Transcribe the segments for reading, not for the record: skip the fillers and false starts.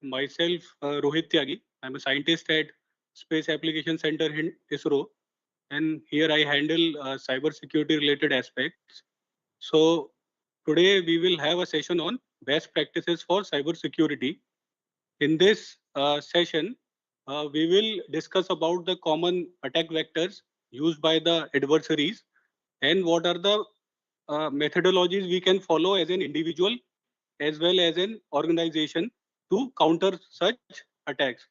Myself, Rohit Tyagi. I'm a scientist at Space Application Center in ISRO, and here I handle cyber security related aspects. So today we will have a session on best practices for cyber security. In this session, we will discuss about the common attack vectors used by the adversaries and what are the methodologies we can follow as an individual as well as an organization to counter such attacks.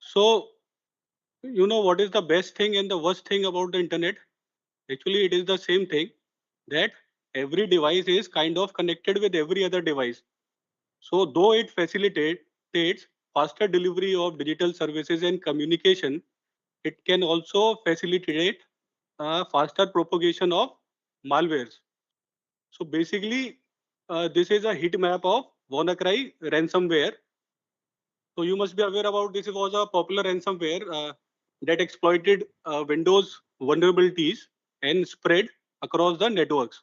So, what is the best thing and the worst thing about the internet? Actually, it is the same thing that every device is kind of connected with every other device. So, though it facilitates faster delivery of digital services and communication, it can also facilitate faster propagation of malwares. So, basically, this is a heat map of WannaCry ransomware. So you must be aware about this. It was a popular ransomware that exploited Windows vulnerabilities and spread across the networks.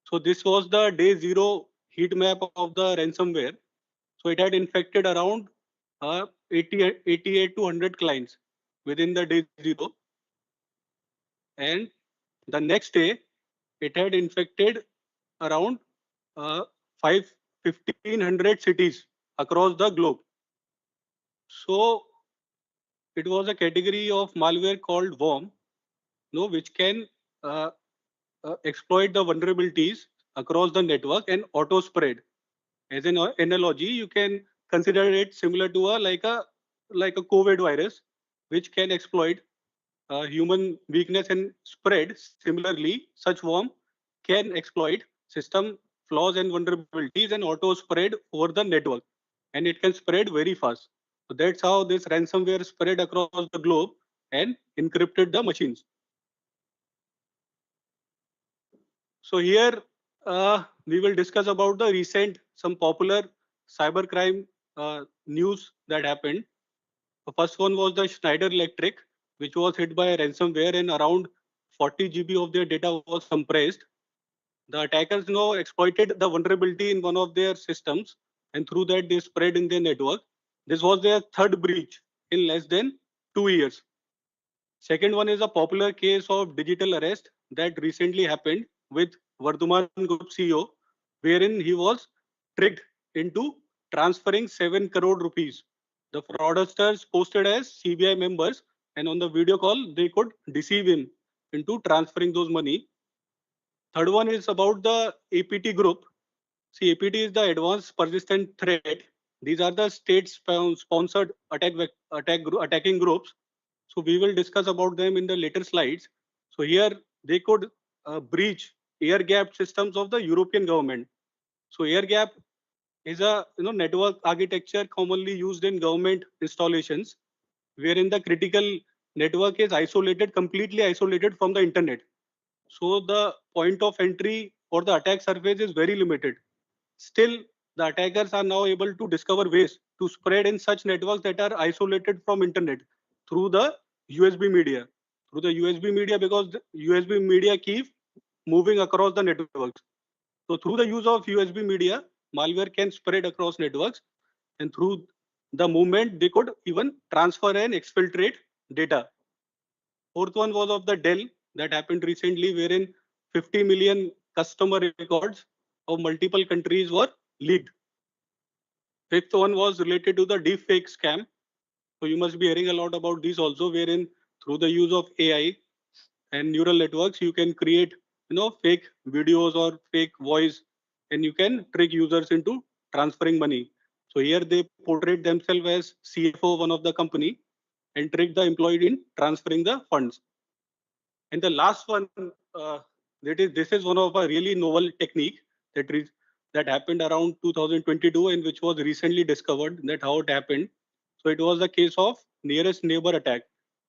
So this was the day zero heat map of the ransomware. So it had infected around 88 to 100 clients within the day zero. And the next day, it had infected around uh, 1,500 cities across the globe. So it was a category of malware called worm, which can uh, exploit the vulnerabilities across the network and auto spread. As an analogy, you can consider it similar to a COVID virus, which can exploit human weakness and spread. Similarly, such worm can exploit system flaws and vulnerabilities and auto spread over the network, and it can spread very fast. So that's how this ransomware spread across the globe and encrypted the machines. So here we will discuss about the recent some popular cybercrime news that happened. The first one was the Schneider Electric, which was hit by a ransomware and around 40 GB of their data was compressed. The attackers now exploited the vulnerability in one of their systems, and through that they spread in their network. This was their third breach in less than 2 years. Second one is a popular case of digital arrest that recently happened with Vardhaman Group CEO, wherein he was tricked into transferring 7 crore rupees. The fraudsters posted as CBI members, and on the video call, they could deceive him into transferring those money. Third one is about the APT group. See, APT is the Advanced Persistent Threat. These are the state-sponsored attacking groups. So we will discuss about them in the later slides. So here they could breach air-gapped systems of the European government. So air-gap is a network architecture commonly used in government installations, wherein the critical network is completely isolated from the internet. So the point of entry for the attack surface is very limited. Still, the attackers are now able to discover ways to spread in such networks that are isolated from internet through the USB media. Through the USB media, because the USB media keep moving across the networks. So through the use of USB media, malware can spread across networks, and through the movement, they could even transfer and exfiltrate data. Fourth one was of the Dell that happened recently, wherein 50 million customer records of multiple countries were leaked. Fifth one was related to the deepfake scam. So you must be hearing a lot about these also, wherein through the use of AI and neural networks, you can create fake videos or fake voice, and you can trick users into transferring money. So here they portrayed themselves as CFO one of the company and trick the employee in transferring the funds. And the last one, this is one of a really novel technique that happened around 2022 and which was recently discovered that how it happened. So it was the case of nearest neighbor attack.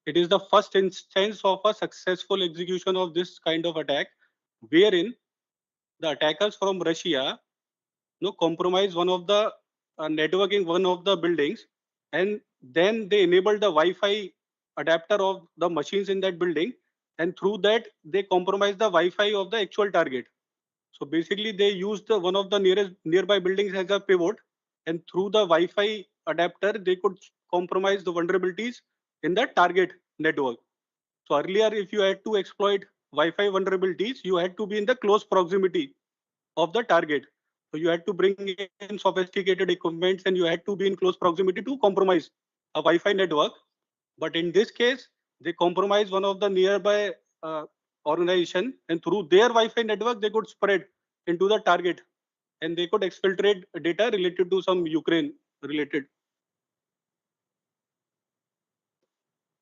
It is the first instance of a successful execution of this kind of attack, wherein the attackers from Russia compromise one of the networking one of the buildings, and then they enable the Wi-Fi adapter of the machines in that building, and through that they compromise the Wi-Fi of the actual target. So basically, they use one of the nearby buildings as a pivot, and through the Wi-Fi adapter, they could compromise the vulnerabilities in the target network. So earlier, if you had to exploit Wi-Fi vulnerabilities, you had to be in the close proximity of the target. So you had to bring in sophisticated equipments and you had to be in close proximity to compromise a Wi-Fi network. But in this case, they compromise one of the nearby organization, and through their Wi-Fi network, they could spread into the target and they could exfiltrate data related to some Ukraine related.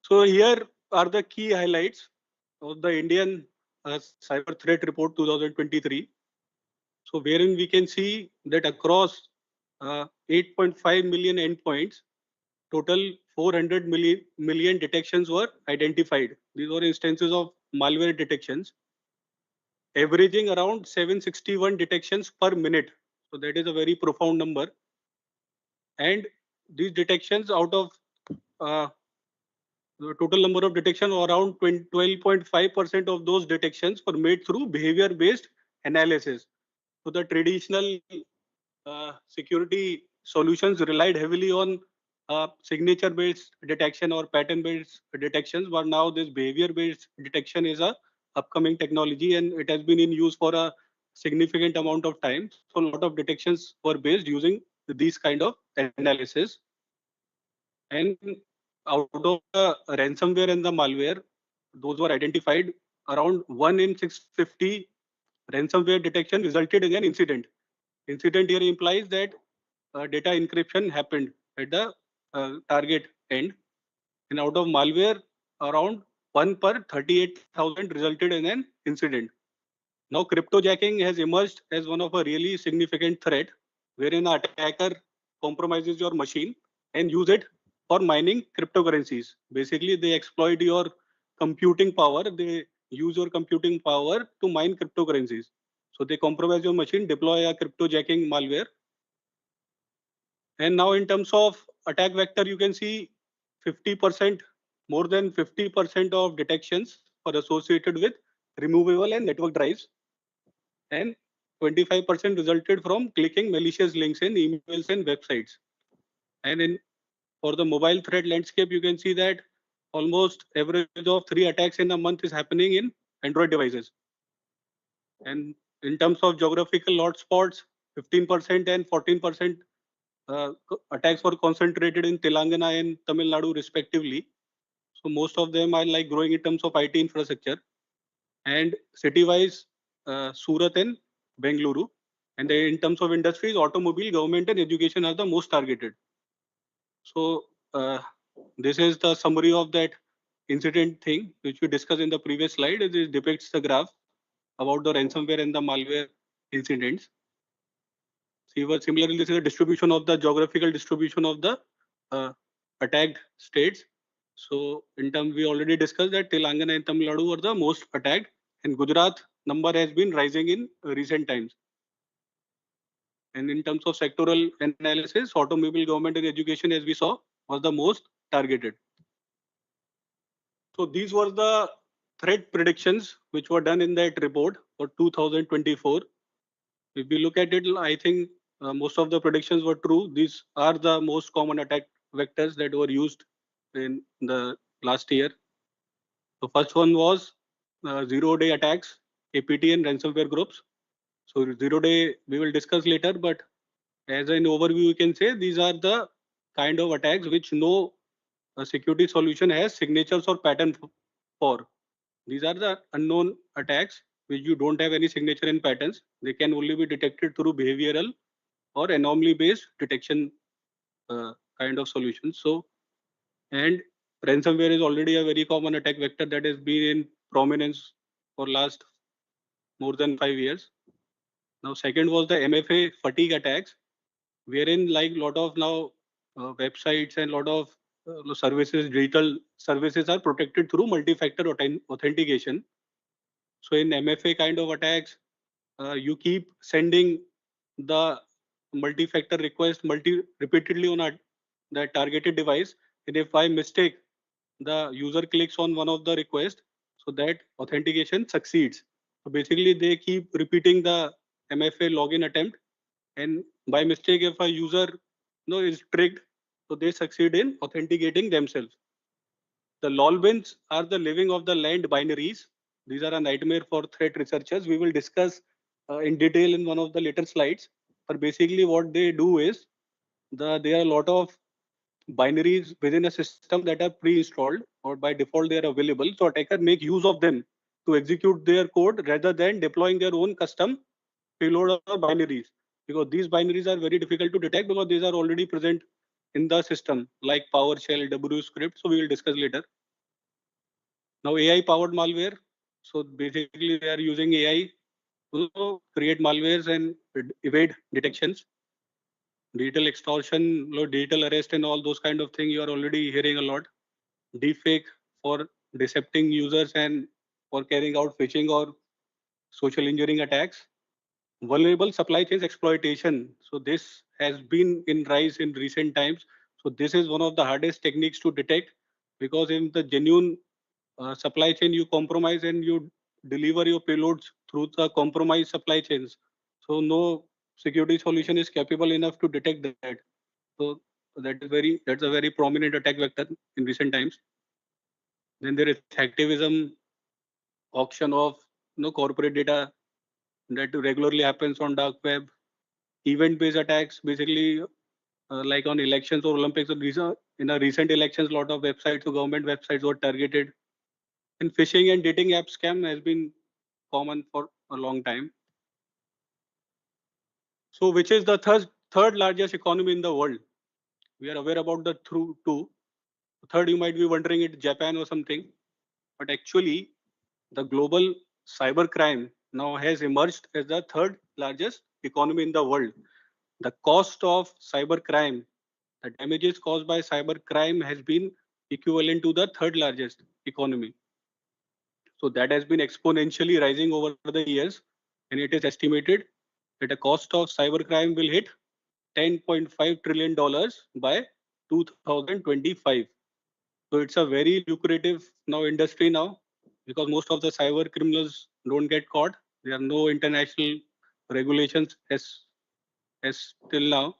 So here are the key highlights of the Indian Cyber Threat Report 2023. So wherein we can see that across 8.5 million endpoints, total 400 million detections were identified. These were instances of malware detections, averaging around 761 detections per minute. So that is a very profound number. And these detections, out of the total number of detections, around 12.5% of those detections were made through behavior-based analysis. So the traditional security solutions relied heavily on signature-based detection or pattern-based detections, but now this behavior-based detection is a upcoming technology and it has been in use for a significant amount of time. So a lot of detections were based using these kind of analysis. And out of the ransomware and the malware, those were identified, around 1 in 650 ransomware detection resulted in an incident. Incident here implies that data encryption happened at the target end. And out of malware, around 1 per 38,000 resulted in an incident. Now, cryptojacking has emerged as one of a really significant threat, wherein an attacker compromises your machine and use it for mining cryptocurrencies. Basically, they exploit your computing power. They use your computing power to mine cryptocurrencies. So they compromise your machine, deploy a cryptojacking malware. And now in terms of attack vector, you can see 50%, more than 50% of detections are associated with removable and network drives. And 25% resulted from clicking malicious links in emails and websites. And for the mobile threat landscape, you can see that almost average of 3 attacks in a month is happening in Android devices. And in terms of geographical hotspots, 15% and 14% attacks were concentrated in Telangana and Tamil Nadu respectively. So most of them are like growing in terms of IT infrastructure. And city-wise, Surat and Bengaluru. And in terms of industries, automobile, government and education are the most targeted. So this is the summary of that incident thing, which we discussed in the previous slide. It depicts the graph about the ransomware and the malware incidents. Similarly, this is a distribution of the geographical distribution of the attacked states. So in terms, we already discussed that Telangana and Tamil Nadu were the most attacked, and Gujarat number has been rising in recent times. And in terms of sectoral analysis, automobile, government and education, as we saw, was the most targeted. So these were the threat predictions which were done in that report for 2024. If we look at it, I think most of the predictions were true. These are the most common attack vectors that were used in the last year. The first one was zero-day attacks, APT and ransomware groups. So zero-day we will discuss later, but as an overview, you can say these are the kind of attacks which no security solution has signatures or pattern for. These are the unknown attacks which you don't have any signature and patterns. They can only be detected through behavioral or anomaly-based detection kind of solutions. So, and ransomware is already a very common attack vector that has been in prominence for last more than 5 years. Now, second was the MFA fatigue attacks, wherein like lot of now websites and lot of services, digital services are protected through multi-factor authentication. So in MFA kind of attacks, you keep sending the multi-factor request repeatedly on the targeted device, and if by mistake the user clicks on one of the requests, so that authentication succeeds. So basically, they keep repeating the MFA login attempt, and by mistake, if a user is tricked, so they succeed in authenticating themselves. The LOLBins are the living of the land binaries. These are a nightmare for threat researchers. We will discuss in detail in one of the later slides. But basically, what they do is there are a lot of binaries within a system that are pre-installed, or by default they are available. So attacker make use of them to execute their code rather than deploying their own custom payload or binaries, because these binaries are very difficult to detect because these are already present in the system like PowerShell, W script. So we will discuss later. Now AI powered malware. So basically they are using AI to create malwares and evade detections. Digital extortion, digital arrest, and all those kind of things you are already hearing a lot. Deepfake for decepting users and for carrying out phishing or social engineering attacks. Vulnerable supply chains exploitation. So this has been in rise in recent times. So this is one of the hardest techniques to detect, because in the genuine supply chain you compromise and you deliver your payloads through the compromised supply chains. So no security solution is capable enough to detect that. So that's a very prominent attack vector in recent times. Then there is hacktivism, auction of corporate data that regularly happens on dark web. Event-based attacks, basically like on elections or Olympics. In a recent elections, a lot of websites or government websites were targeted. And phishing and dating app scam has been common for a long time. So which is the third largest economy in the world? We are aware about the two. Third, you might be wondering it's Japan or something, but actually the global cybercrime now has emerged as the third largest economy in the world. The cost of cybercrime, the damages caused by cybercrime, has been equivalent to the third largest economy. So that has been exponentially rising over the years, and it is estimated that the cost of cybercrime will hit $10.5 trillion by 2025. So it's a very lucrative industry now, because most of the cyber criminals don't get caught. There are no international regulations as till now.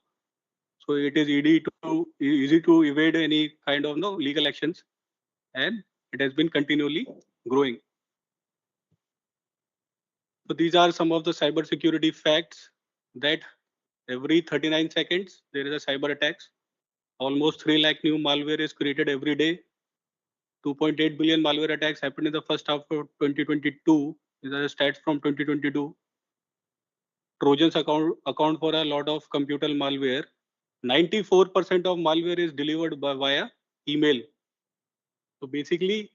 So it is easy to evade any kind of legal actions, and it has been continually growing. So these are some of the cybersecurity facts, that every 39 seconds there is a cyber attacks. Almost 3 lakh new malware is created every day. 2.8 billion malware attacks happened in the first half of 2022. These are the stats from 2022. Trojans account for a lot of computer malware. 94% of malware is delivered via email. So basically,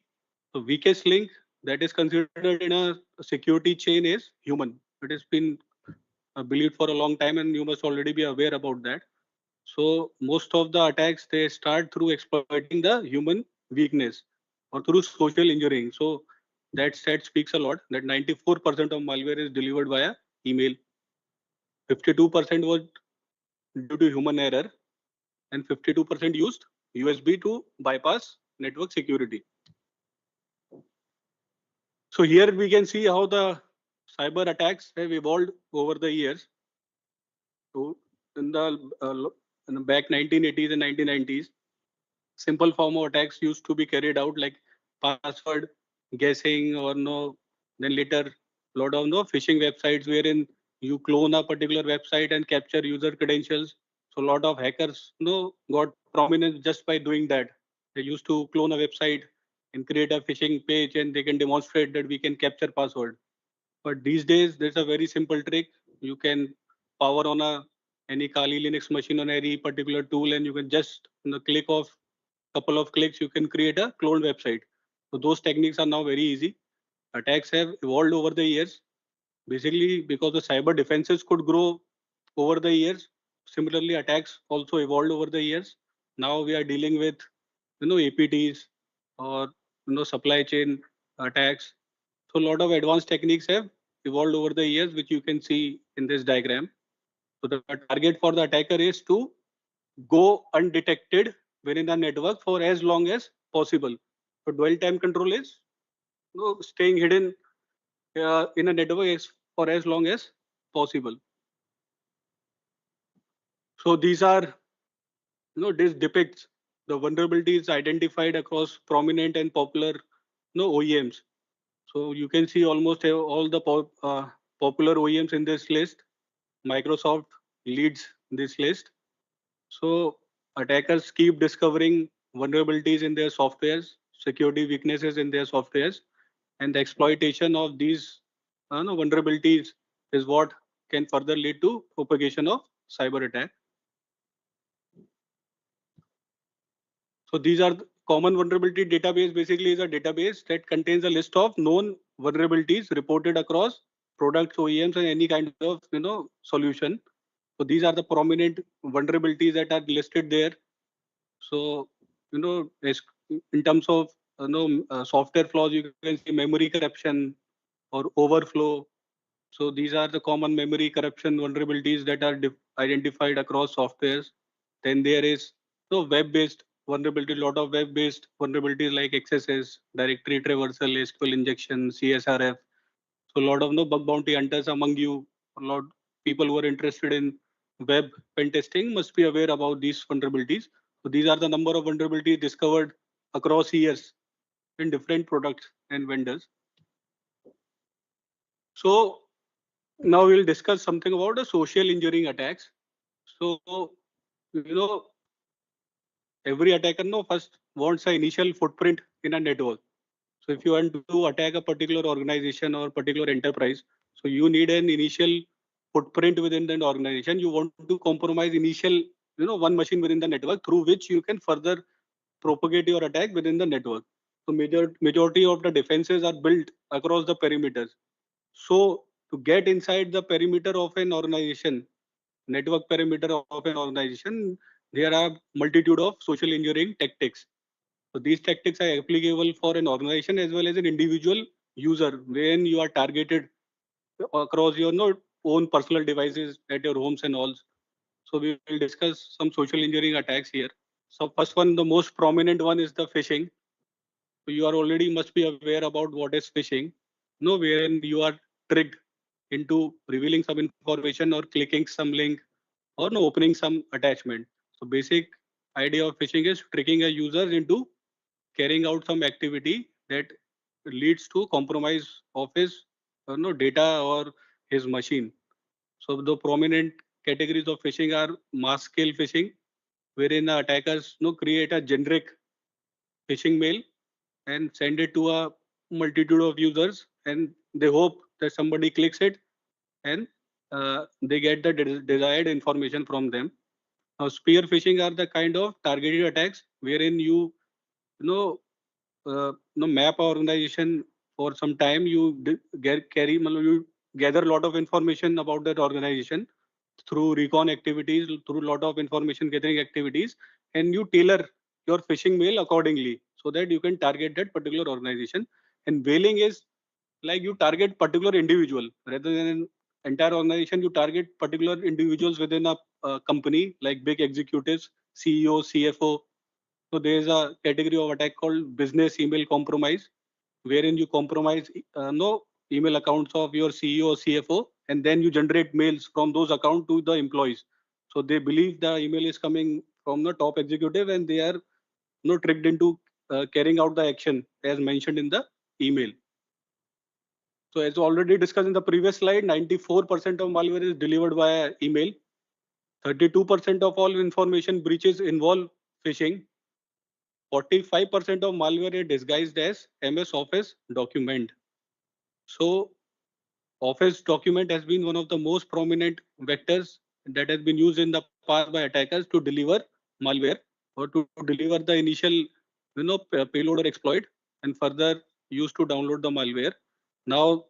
the weakest link that is considered in a security chain is human. It has been believed for a long time, and you must already be aware about that. So most of the attacks, they start through exploiting the human weakness or through social engineering. So that stat speaks a lot, that 94% of malware is delivered via email. 52% was due to human error, and 52% used USB to bypass network security. So here we can see how the cyber attacks have evolved over the years. So in the back 1980s and 1990s, simple form of attacks used to be carried out, like password guessing, or then later lot of phishing websites wherein you clone a particular website and capture user credentials. So a lot of hackers got prominence just by doing that. They used to clone a website and create a phishing page, and they can demonstrate that we can capture password. But these days there's a very simple trick. You can power on any Kali Linux machine on any particular tool, and you can just click of couple of clicks, you can create a cloned website. So those techniques are now very easy. Attacks have evolved over the years, basically because the cyber defenses could grow over the years. Similarly, attacks also evolved over the years. Now we are dealing with APTs or supply chain attacks. So a lot of advanced techniques have evolved over the years, which you can see in this diagram. So the target for the attacker is to go undetected within the network for as long as possible. So dwell time control is staying hidden in a network for as long as possible. So these are, this depicts the vulnerabilities identified across prominent and popular, OEMs. So you can see almost all the popular OEMs in this list. Microsoft leads this list. So attackers keep discovering vulnerabilities in their softwares, security weaknesses in their softwares, and the exploitation of these vulnerabilities is what can further lead to propagation of cyber attack. So these are common vulnerability database. Basically, is a database that contains a list of known vulnerabilities reported across products, OEMs, and any kind of solution. So these are the prominent vulnerabilities that are listed there. So in terms of software flaws, you can see memory corruption or overflow. So these are the common memory corruption vulnerabilities that are identified across softwares. Then there is web-based vulnerability, lot of web-based vulnerabilities like XSS, directory traversal, SQL injection, CSRF. So a lot of bug bounty hunters among you, a lot people who are interested in web pen testing must be aware about these vulnerabilities. So these are the number of vulnerabilities discovered across years in different products and vendors. So now we'll discuss something about the social engineering attacks. So, every attacker first wants an initial footprint in a network. So if you want to attack a particular organization or particular enterprise, so you need an initial footprint within that organization. You want to compromise initial, one machine within the network through which you can further propagate your attack within the network. So majority of the defenses are built across the perimeters. So to get inside the perimeter of an organization, network perimeter of an organization, there are multitude of social engineering tactics. So these tactics are applicable for an organization as well as an individual user when you are targeted across your own personal devices at your homes and all. So we will discuss some social engineering attacks here. So first one, the most prominent one is the phishing. So you are already must be aware about what is phishing. Wherein you are tricked into revealing some information or clicking some link or opening some attachment. So basic idea of phishing is tricking a user into carrying out some activity that leads to compromise of his data or his machine. So the prominent categories of phishing are mass scale phishing, wherein the attackers create a generic phishing mail and send it to a multitude of users, and they hope that somebody clicks it and they get the desired information from them. Now, spear phishing are the kind of targeted attacks wherein you map a organization for some time. You you gather a lot of information about that organization through recon activities, through a lot of information gathering activities, and you tailor your phishing mail accordingly so that you can target that particular organization. And whaling is like you target particular individual rather than an entire organization. You target particular individuals within a company like big executives, CEO, CFO. So there is a category of attack called business email compromise, wherein you compromise no email accounts of your CEO or CFO, and then you generate mails from those accounts to the employees. So they believe the email is coming from the top executive, and they are tricked into carrying out the action as mentioned in the email. So as already discussed in the previous slide, 94% of malware is delivered via email. 32% of all information breaches involve phishing. 45% of malware is disguised as MS Office document. So Office document has been one of the most prominent vectors that has been used in the past by attackers to deliver malware or to deliver the initial payload or exploit, and further used to download the malware. Now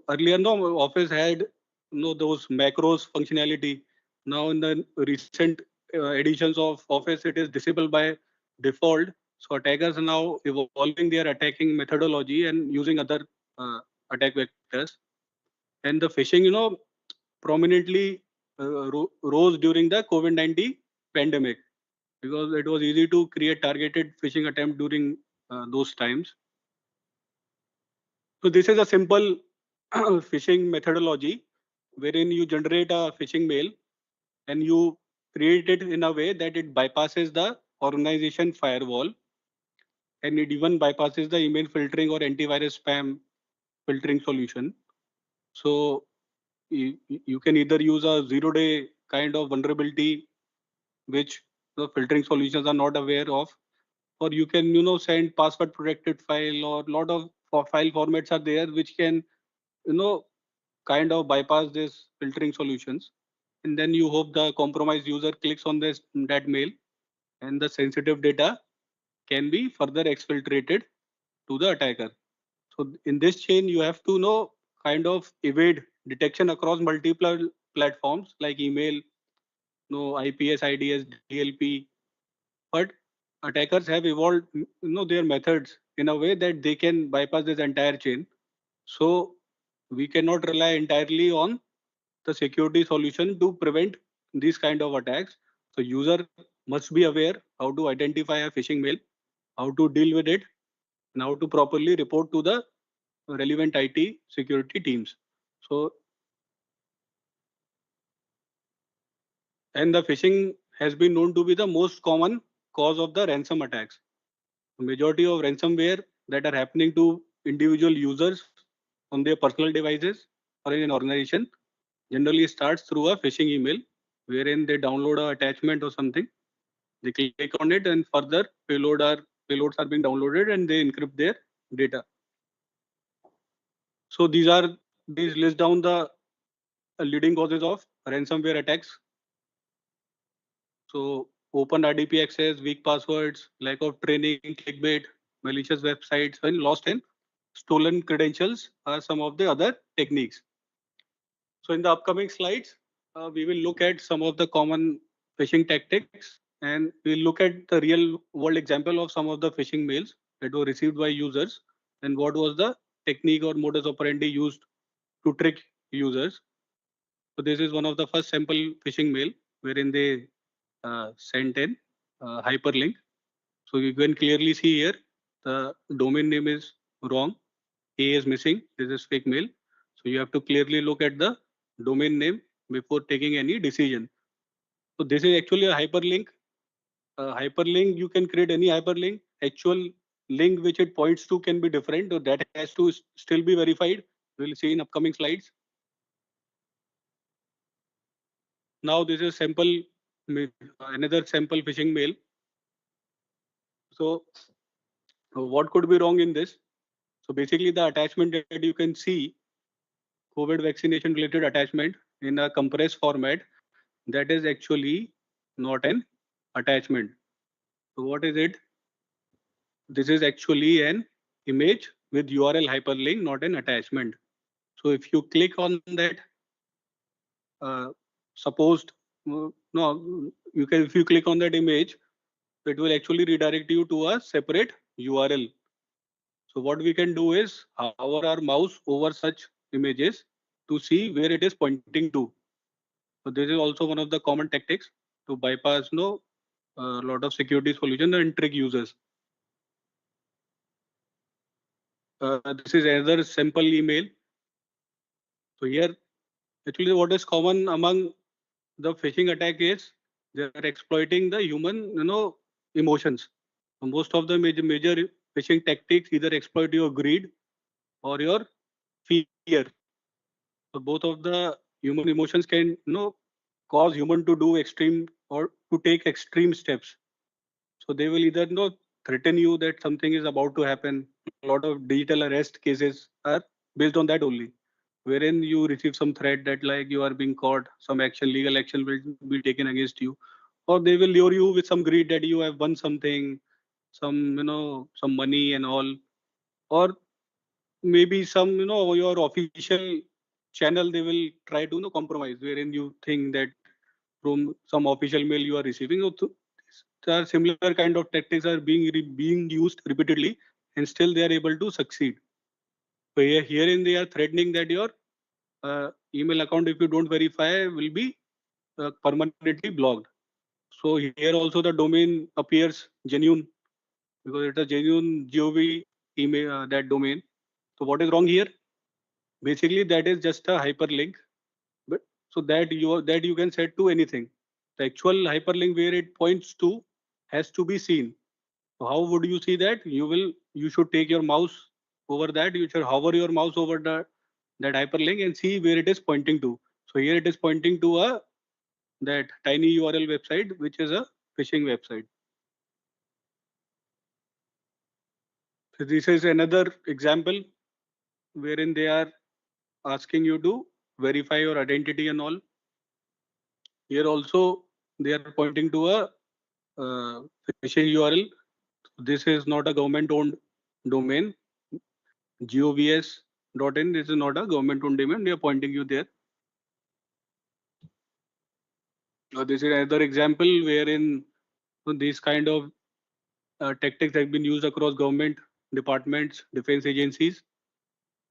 earlier Office had those macros functionality. Now in the recent editions of Office, it is disabled by default. So attackers are now evolving their attacking methodology and using other attack vectors. And the phishing prominently rose during the COVID-19 pandemic because it was easy to create targeted phishing attempt during those times. So this is a simple phishing methodology wherein you generate a phishing mail and you create it in a way that it bypasses the organization firewall and it even bypasses the email filtering or antivirus spam filtering solution. So you can either use a 0-day kind of vulnerability which the filtering solutions are not aware of, or you can send password protected file, or lot of file formats are there which can you know kind of bypass this filtering solutions, and then you hope the compromised user clicks on that mail and the sensitive data can be further exfiltrated to the attacker. So in this chain you have to kind of evade detection across multiple platforms like email, IPS, IDS, DLP, but attackers have evolved their methods in a way that they can bypass this entire chain. So we cannot rely entirely on the security solution to prevent these kind of attacks. So user must be aware how to identify a phishing mail, how to deal with it, and how to properly report to the relevant IT security teams. So, and the phishing has been known to be the most common cause of the ransom attacks. The majority of ransomware that are happening to individual users on their personal devices or in an organization generally starts through a phishing email wherein they download a attachment or something. They click on it and further payloads are being downloaded and they encrypt their data. So these list down the leading causes of ransomware attacks. So open RDP access, weak passwords, lack of training, clickbait, malicious websites, and lost and stolen credentials are some of the other techniques. So in the upcoming slides, we will look at some of the common phishing tactics, and we'll look at the real world example of some of the phishing mails that were received by users and what was the technique or modus operandi used to trick users. So this is one of the first sample phishing mail wherein they sent in hyperlink. So you can clearly see here the domain name is wrong. A is missing. This is fake mail. So you have to clearly look at the domain name before taking any decision. So this is actually a hyperlink. Hyperlink, you can create any hyperlink. Actual link which it points to can be different. So that has to still be verified. We'll see in upcoming slides. Now this is another sample phishing mail. So what could be wrong in this? So basically the attachment that you can see, COVID vaccination related attachment in a compressed format, that is actually not an attachment. So what is it? This is actually an image with URL hyperlink, not an attachment. So if you click on that supposed, no, you can, if you click on that image, it will actually redirect you to a separate URL. So what we can do is hover our mouse over such images to see where it is pointing to. So this is also one of the common tactics to bypass a lot of security solutions and trick users. This is another sample email. So here, actually, what is common among the phishing attack is they are exploiting the human, emotions. So most of the major phishing tactics either exploit your greed or your fear. So both of the human emotions can, cause human to do extreme or to take extreme steps. So they will either threaten you that something is about to happen. A lot of digital arrest cases are based on that only, wherein you receive some threat that like you are being caught, some action, legal action will be taken against you, or they will lure you with some greed that you have won something, some money and all, or maybe some your official channel they will try to compromise, wherein you think that from some official mail you are receiving. So there are similar kind of tactics are being used repeatedly, and still they are able to succeed. So herein they are threatening that your email account, if you don't verify, will be permanently blocked. So here also the domain appears genuine because it's a genuine gov email, that domain. So what is wrong here? Basically, that is just a hyperlink, but so that you can set to anything. The actual hyperlink where it points to has to be seen. So how would you see that? You should take your mouse over that. You should hover your mouse over that hyperlink and see where it is pointing to. So here it is pointing to that tiny URL website, which is a phishing website. So this is another example wherein they are asking you to verify your identity and all. Here also they are pointing to a phishing URL. This is not a government-owned domain. govs.in. This is not a government-owned domain. They are pointing you there. This is another example wherein these kind of tactics have been used across government departments, defense agencies.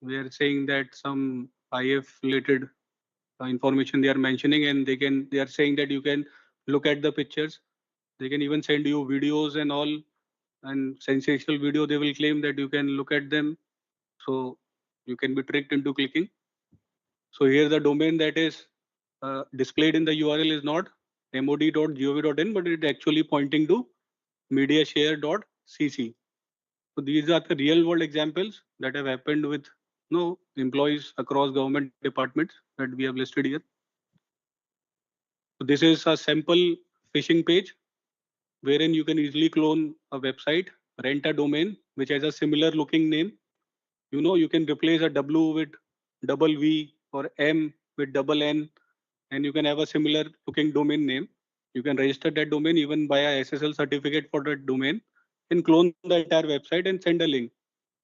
We are saying that some IF related information they are mentioning, and they are saying that you can look at the pictures. They can even send you videos and all, and sensational video. They will claim that you can look at them, so you can be tricked into clicking. So here the domain that is displayed in the URL is not mod.gov.in, but it is actually pointing to mediashare.cc. So these are the real world examples that have happened with employees across government departments that we have listed here. So this is a sample phishing page wherein you can easily clone a website, rent a domain which has a similar looking name. You can replace a W with double V or M with double N, and you can have a similar looking domain name. You can register that domain even buy a SSL certificate for that domain and clone the entire website and send a link.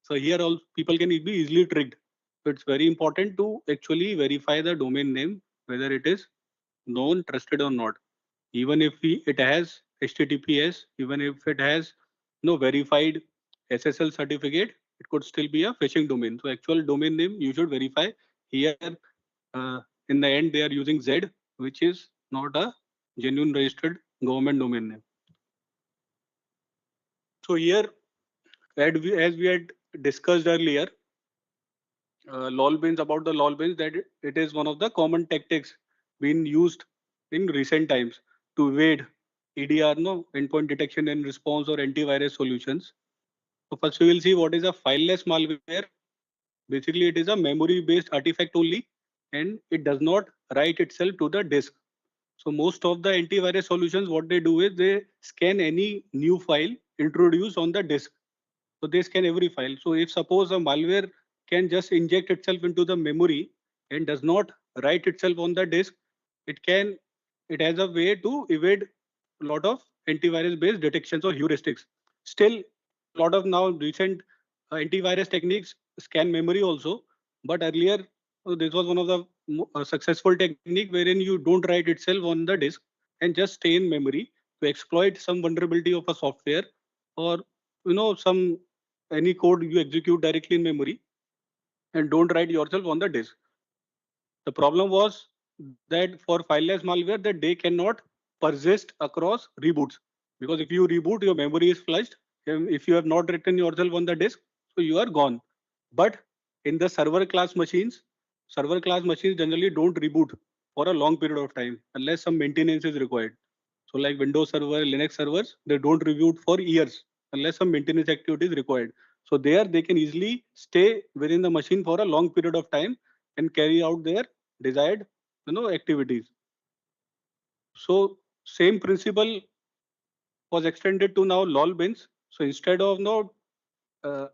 So here all people can be easily tricked. So it's very important to actually verify the domain name, whether it is known, trusted or not. Even if it has HTTPS, even if it has no verified SSL certificate, it could still be a phishing domain. So actual domain name you should verify. Here, in the end, they are using Z, which is not a genuine registered government domain name. So here, as we had discussed earlier, about the lol bins, that it is one of the common tactics being used in recent times to evade EDR, endpoint detection and response or antivirus solutions. So first we will see what is a fileless malware. Basically, it is a memory-based artifact only, and it does not write itself to the disk. So most of the antivirus solutions, what they do is they scan any new file introduced on the disk. So they scan every file. So if suppose a malware can just inject itself into the memory and does not write itself on the disk, it has a way to evade a lot of antivirus based detections or heuristics. Still, a lot of now recent antivirus techniques scan memory also, but earlier this was one of the successful technique wherein you don't write itself on the disk and just stay in memory to exploit some vulnerability of a software, or some any code you execute directly in memory and don't write yourself on the disk. The problem was that for fileless malware that they cannot persist across reboots, because if you reboot, your memory is flushed. If you have not written yourself on the disk, so you are gone. But in the server class machines generally don't reboot for a long period of time unless some maintenance is required. So like Windows Server, Linux servers, they don't reboot for years unless some maintenance activity is required. So there they can easily stay within the machine for a long period of time and carry out their desired activities. So same principle was extended to now lol bins. So instead of uh,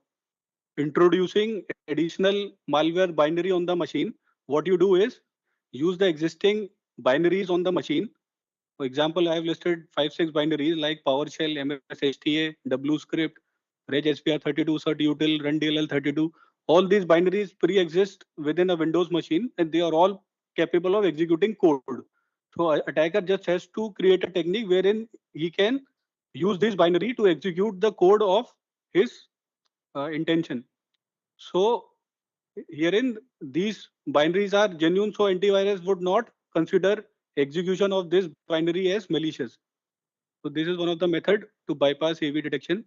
introducing additional malware binary on the machine, what you do is use the existing binaries on the machine. For example, I have listed 5-6 binaries like PowerShell, MSHTA, WScript, Reg SPR32, CertUtil, RunDLL32. All these binaries pre-exist within a Windows machine, and they are all capable of executing code. So attacker just has to create a technique wherein he can use this binary to execute the code of his intention. So herein these binaries are genuine, so antivirus would not consider execution of this binary as malicious. So this is one of the method to bypass AV detection.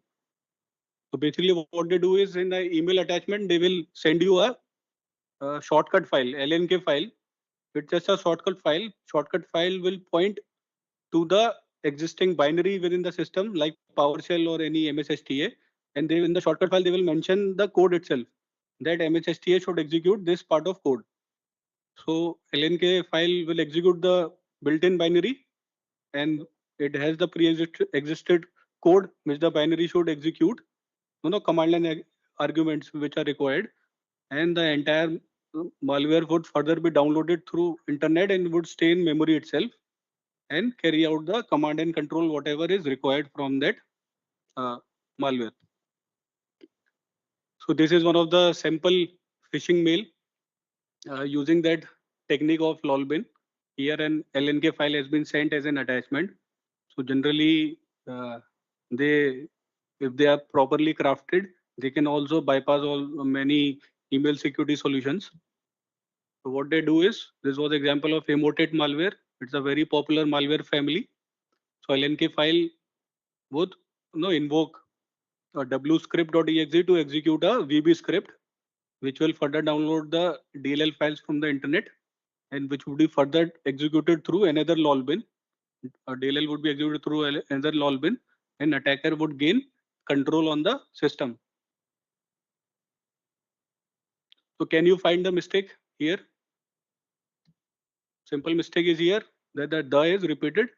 So basically what they do is in the email attachment, they will send you a shortcut file, LNK file. It's just a shortcut file. Shortcut file will point to the existing binary within the system like PowerShell or any MSSTA. And they, in the shortcut file, they will mention the code itself that MSSTA should execute this part of code. So LNK file will execute the built-in binary, and it has the pre-existed code which the binary should execute. Command line arguments which are required, and the entire malware would further be downloaded through internet and would stay in memory itself and carry out the command and control whatever is required from that malware. So this is one of the sample phishing mail using that technique of lolbin. Here an LNK file has been sent as an attachment. So generally, they, if they are properly crafted, they can also bypass all many email security solutions. So what they do is, this was example of emotet malware. It's a very popular malware family. So LNK file would invoke a wscript.exe to execute a VB script, which will further download the DLL files from the internet, and which would be further executed through another lolbin. A DLL would be executed through another lolbin, and attacker would gain control on the system. So can you find the mistake here? Simple mistake is here that the is repeated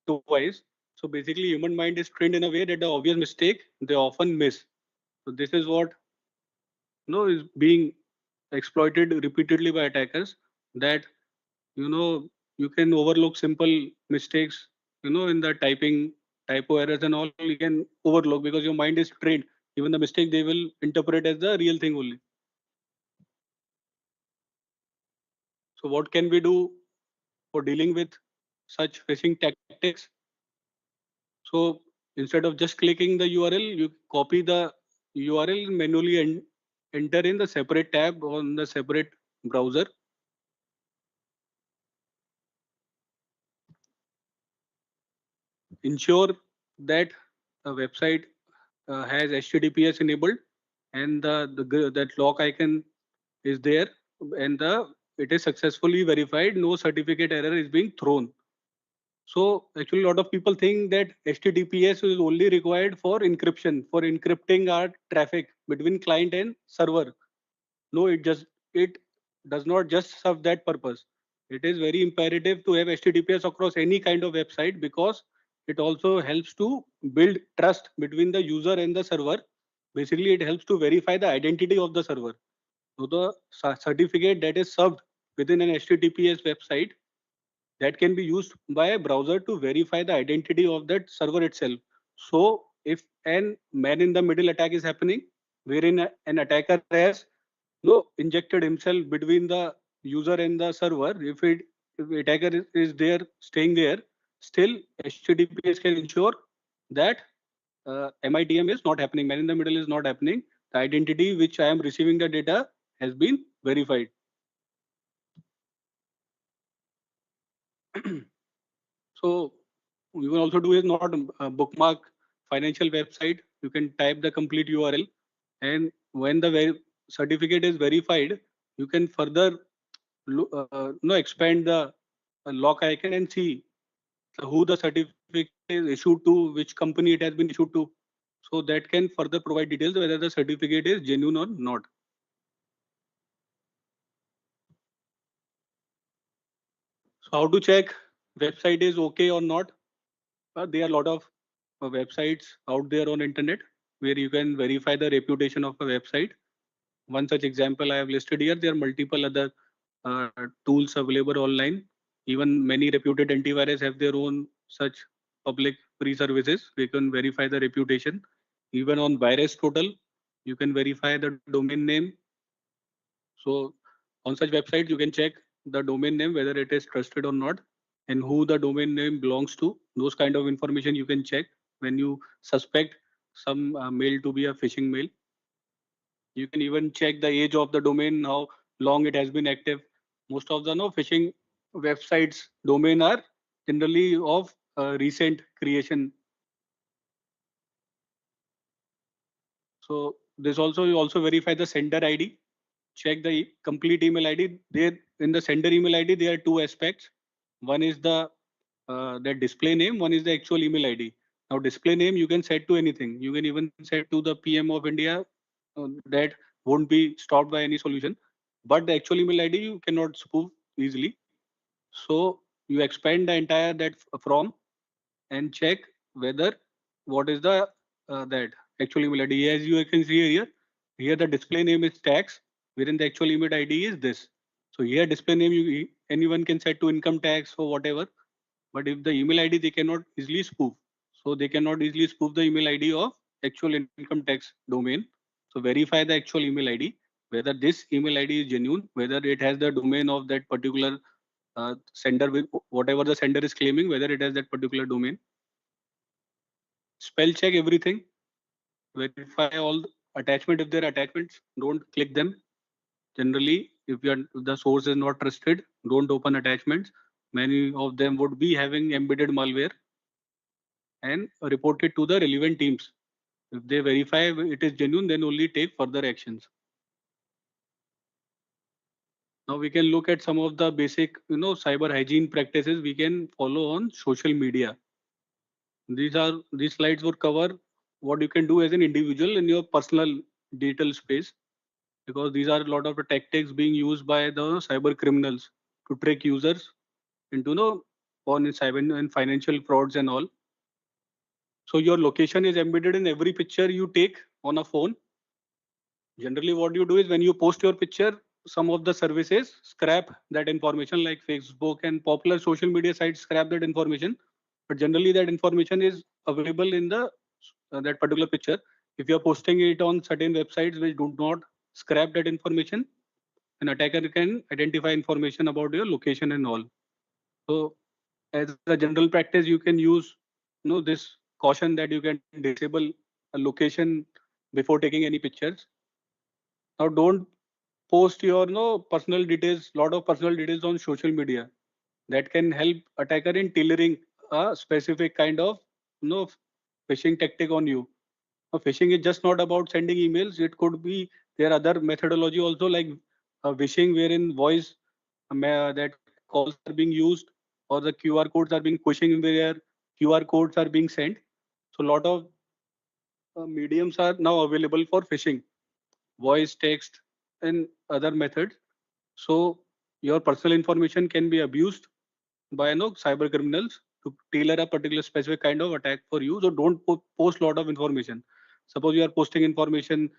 twice. So basically human mind is trained in a way that the obvious mistake they often miss. So this is what is being exploited repeatedly by attackers, that you can overlook simple mistakes in the typing, typo errors and all you can overlook because your mind is trained. Even the mistake they will interpret as the real thing only. So what can we do for dealing with such phishing tactics? So instead of just clicking the URL, you copy the URL manually and enter in the separate tab on the separate browser. Ensure that a website has HTTPS enabled and that lock icon is there, and it is successfully verified. No certificate error is being thrown. So actually, a lot of people think that HTTPS is only required for encryption, for encrypting our traffic between client and server. No, it does not just serve that purpose. It is very imperative to have HTTPS across any kind of website because it also helps to build trust between the user and the server. Basically, it helps to verify the identity of the server. So the certificate that is served within an HTTPS website, that can be used by a browser to verify the identity of that server itself. So if an man in the middle attack is happening, wherein an attacker has injected himself between the user and the server, if attacker is there staying there, still HTTPS can ensure that MITM is not happening, man in the middle is not happening. The identity which I am receiving the data has been verified. So you can also do is not bookmark financial website. You can type the complete URL, and when the certificate is verified, you can further expand the lock icon and see who the certificate is issued to, which company it has been issued to. So that can further provide details whether the certificate is genuine or not. So how to check website is okay or not? There are a lot of websites out there on internet where you can verify the reputation of a website. One such example I have listed here. There are multiple other tools available online. Even many reputed antivirus have their own such public free services. We can verify the reputation. Even on Virus Total, you can verify the domain name. So on such websites, you can check the domain name, whether it is trusted or not, and who the domain name belongs to. Those kind of information you can check when you suspect some mail to be a phishing mail. You can even check the age of the domain, how long it has been active. Most of the phishing websites domain are generally of recent creation. So this also, you also verify the sender ID, check the complete email ID. There in the sender email ID, there are two aspects. One is the display name, one is the actual email ID. Now display name you can set to anything. You can even set to the PM of India. That won't be stopped by any solution. But the actual email ID you cannot spoof easily. So you expand the entire that from and check whether what is the that actual email ID. As you can see here, here the display name is tax, wherein the actual email ID is this. So here display name anyone can set to income tax or whatever. But if the email ID they cannot easily spoof, so they cannot easily spoof the email ID of actual income tax domain. So verify the actual email ID whether this email ID is genuine, whether it has the domain of that particular sender with whatever the sender is claiming, whether it has that particular domain. Spell check everything, verify all the attachment. If there are attachments, don't click them. Generally, if the source is not trusted, don't open attachments. Many of them would be having embedded malware, and report it to the relevant teams. If they verify it is genuine, then only take further actions. Now we can look at some of the basic, cyber hygiene practices we can follow on social media. These slides would cover what you can do as an individual in your personal digital space, because these are a lot of the tactics being used by the cyber criminals to trick users into on cyber and financial frauds and all. So your location is embedded in every picture you take on a phone. Generally, what you do is when you post your picture, some of the services scrap that information, like Facebook and popular social media sites scrap that information. But generally, that information is available in the that particular picture. If you are posting it on certain websites which do not scrap that information, an attacker can identify information about your location and all. So, as a general practice, you can use this caution that you can disable a location before taking any pictures. Now, don't post your personal details, lot of personal details on social media. That can help attacker in tailoring a specific kind of phishing tactic on you. Now, phishing is just not about sending emails. It could be there are other methodology also, like phishing, wherein voice that calls are being used, or the QR codes are being pushing where QR codes are being sent. So a lot of mediums are now available for phishing, voice, text, and other methods. So your personal information can be abused by cyber criminals to tailor a particular specific kind of attack for you. So don't post lot of information. Suppose you are posting information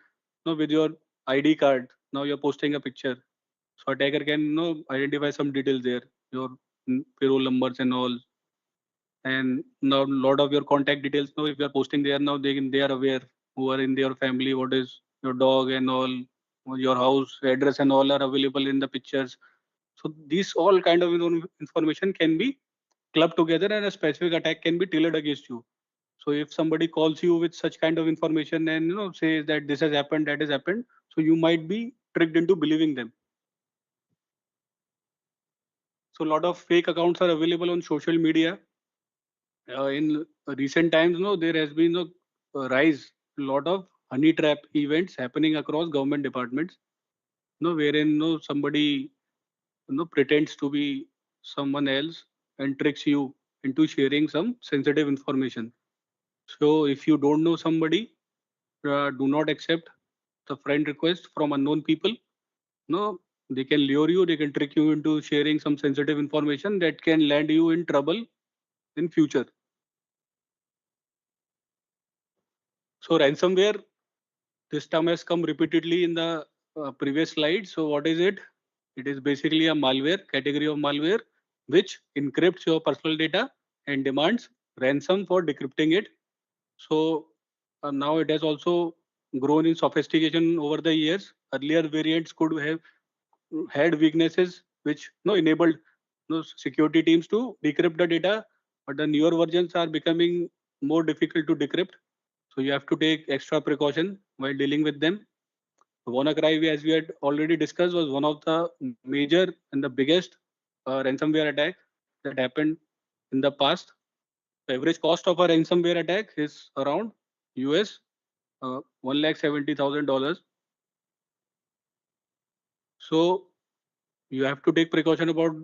with your ID card. Now you're posting a picture. So attacker can identify some details there, your payroll numbers and all. And now a lot of your contact details. Now if you are posting there, now they are aware who are in your family, what is your dog and all, your house address and all are available in the pictures. So these all kind of information can be clubbed together, and a specific attack can be tailored against you. So if somebody calls you with such kind of information and says that this has happened, that has happened, so you might be tricked into believing them. So a lot of fake accounts are available on social media. In recent times, there has been a rise, a lot of honey trap events happening across government departments. Wherein somebody pretends to be someone else and tricks you into sharing some sensitive information. So if you don't know somebody, do not accept the friend request from unknown people. No, they can lure you, they can trick you into sharing some sensitive information that can land you in trouble in future. So ransomware, this term has come repeatedly in the previous slide. So what is it? It is basically a malware, category of malware, which encrypts your personal data and demands ransom for decrypting it. So now it has also grown in sophistication over the years. Earlier variants could have had weaknesses which enabled security teams to decrypt the data, but the newer versions are becoming more difficult to decrypt. So you have to take extra precaution while dealing with them. WannaCry, as we had already discussed, was one of the major and the biggest ransomware attack that happened in the past. The average cost of a ransomware attack is around US $170,000. So you have to take precaution about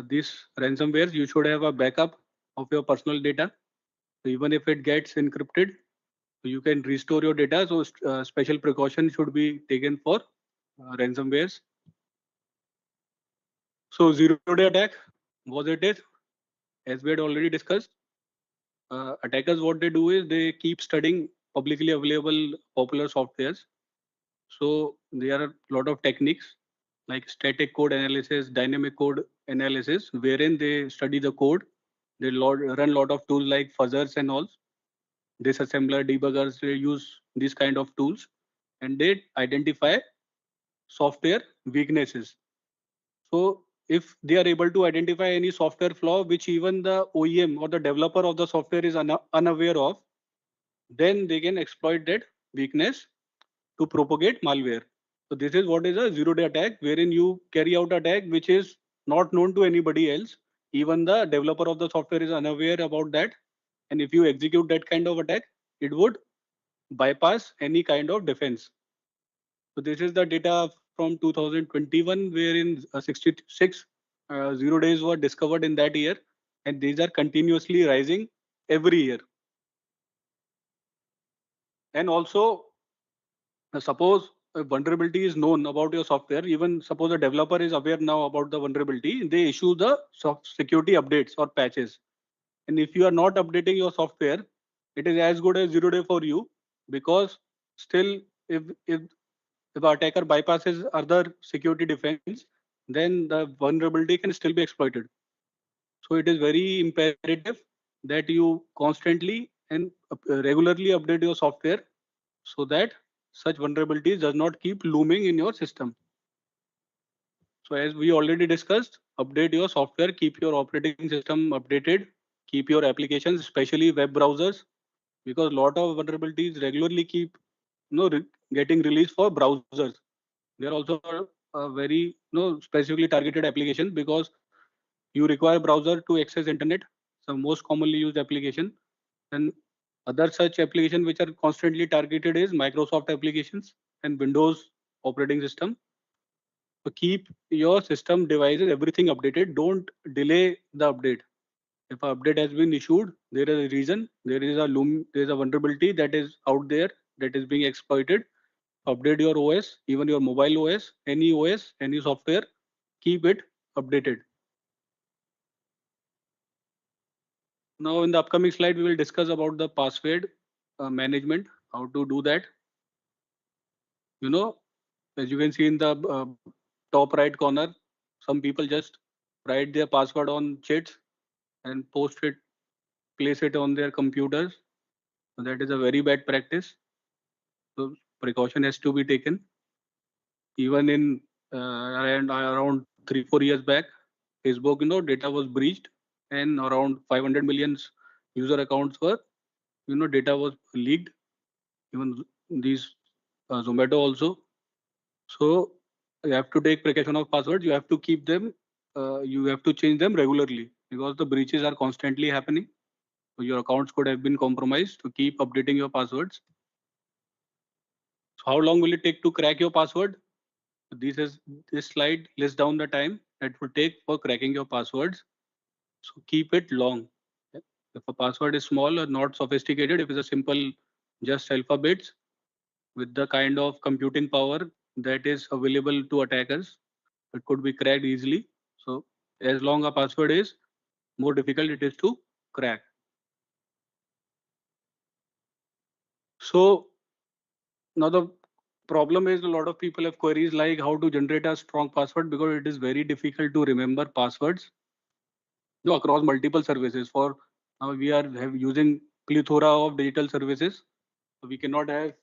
these ransomwares. You should have a backup of your personal data. So even if it gets encrypted, you can restore your data. So special precaution should be taken for ransomwares. So zero-day attack, what it is, as we had already discussed, attackers, what they do is they keep studying publicly available popular softwares. So there are a lot of techniques like static code analysis, dynamic code analysis, wherein they study the code. They run a lot of tools like fuzzers and all. Disassembler, debuggers, they use these kind of tools, and they identify software weaknesses. So if they are able to identify any software flaw which even the OEM or the developer of the software is unaware of, then they can exploit that weakness to propagate malware. So this is what is a zero-day attack, wherein you carry out attack which is not known to anybody else. Even the developer of the software is unaware about that. And if you execute that kind of attack, it would bypass any kind of defense. So this is the data from 2021, wherein 66 zero days were discovered in that year, and these are continuously rising every year. And also, suppose a vulnerability is known about your software, even suppose a developer is aware now about the vulnerability, they issue the security updates or patches. And if you are not updating your software, it is as good as 0 day for you, because still if the attacker bypasses other security defense, then the vulnerability can still be exploited. So it is very imperative that you constantly and regularly update your software so that such vulnerabilities does not keep looming in your system. So as we already discussed, update your software, keep your operating system updated, keep your applications, especially web browsers, because a lot of vulnerabilities regularly keep getting released for browsers. They are also very specifically targeted applications, because you require browser to access internet. So most commonly used application, and other such application which are constantly targeted is Microsoft applications and Windows operating system. So keep your system devices everything updated. Don't delay the update. If an update has been issued, there is a reason. There is a vulnerability that is out there that is being exploited. Update your OS, even your mobile OS, any software, keep it updated. Now in the upcoming slide, we will discuss about the password management, how to do that. As you can see in the top right corner, some people just write their password on chits and post it, place it on their computers. So that is a very bad practice. So precaution has to be taken. Even in around 3-4 years back, Facebook, data was breached, and around 500 million user accounts were, data was leaked. Even these Zomato also. So you have to take precaution of passwords. You have to keep them. You have to change them regularly, because the breaches are constantly happening. So your accounts could have been compromised. To keep updating your passwords. So how long will it take to crack your password? This slide lists down the time that would take for cracking your passwords. So keep it long. If a password is small or not sophisticated, if it's a simple just alphabets with the kind of computing power that is available to attackers, it could be cracked easily. So as long a password is, more difficult it is to crack. So now the problem is, a lot of people have queries like how to generate a strong password, because it is very difficult to remember passwords across multiple services. For now we are using plethora of digital services, so we cannot have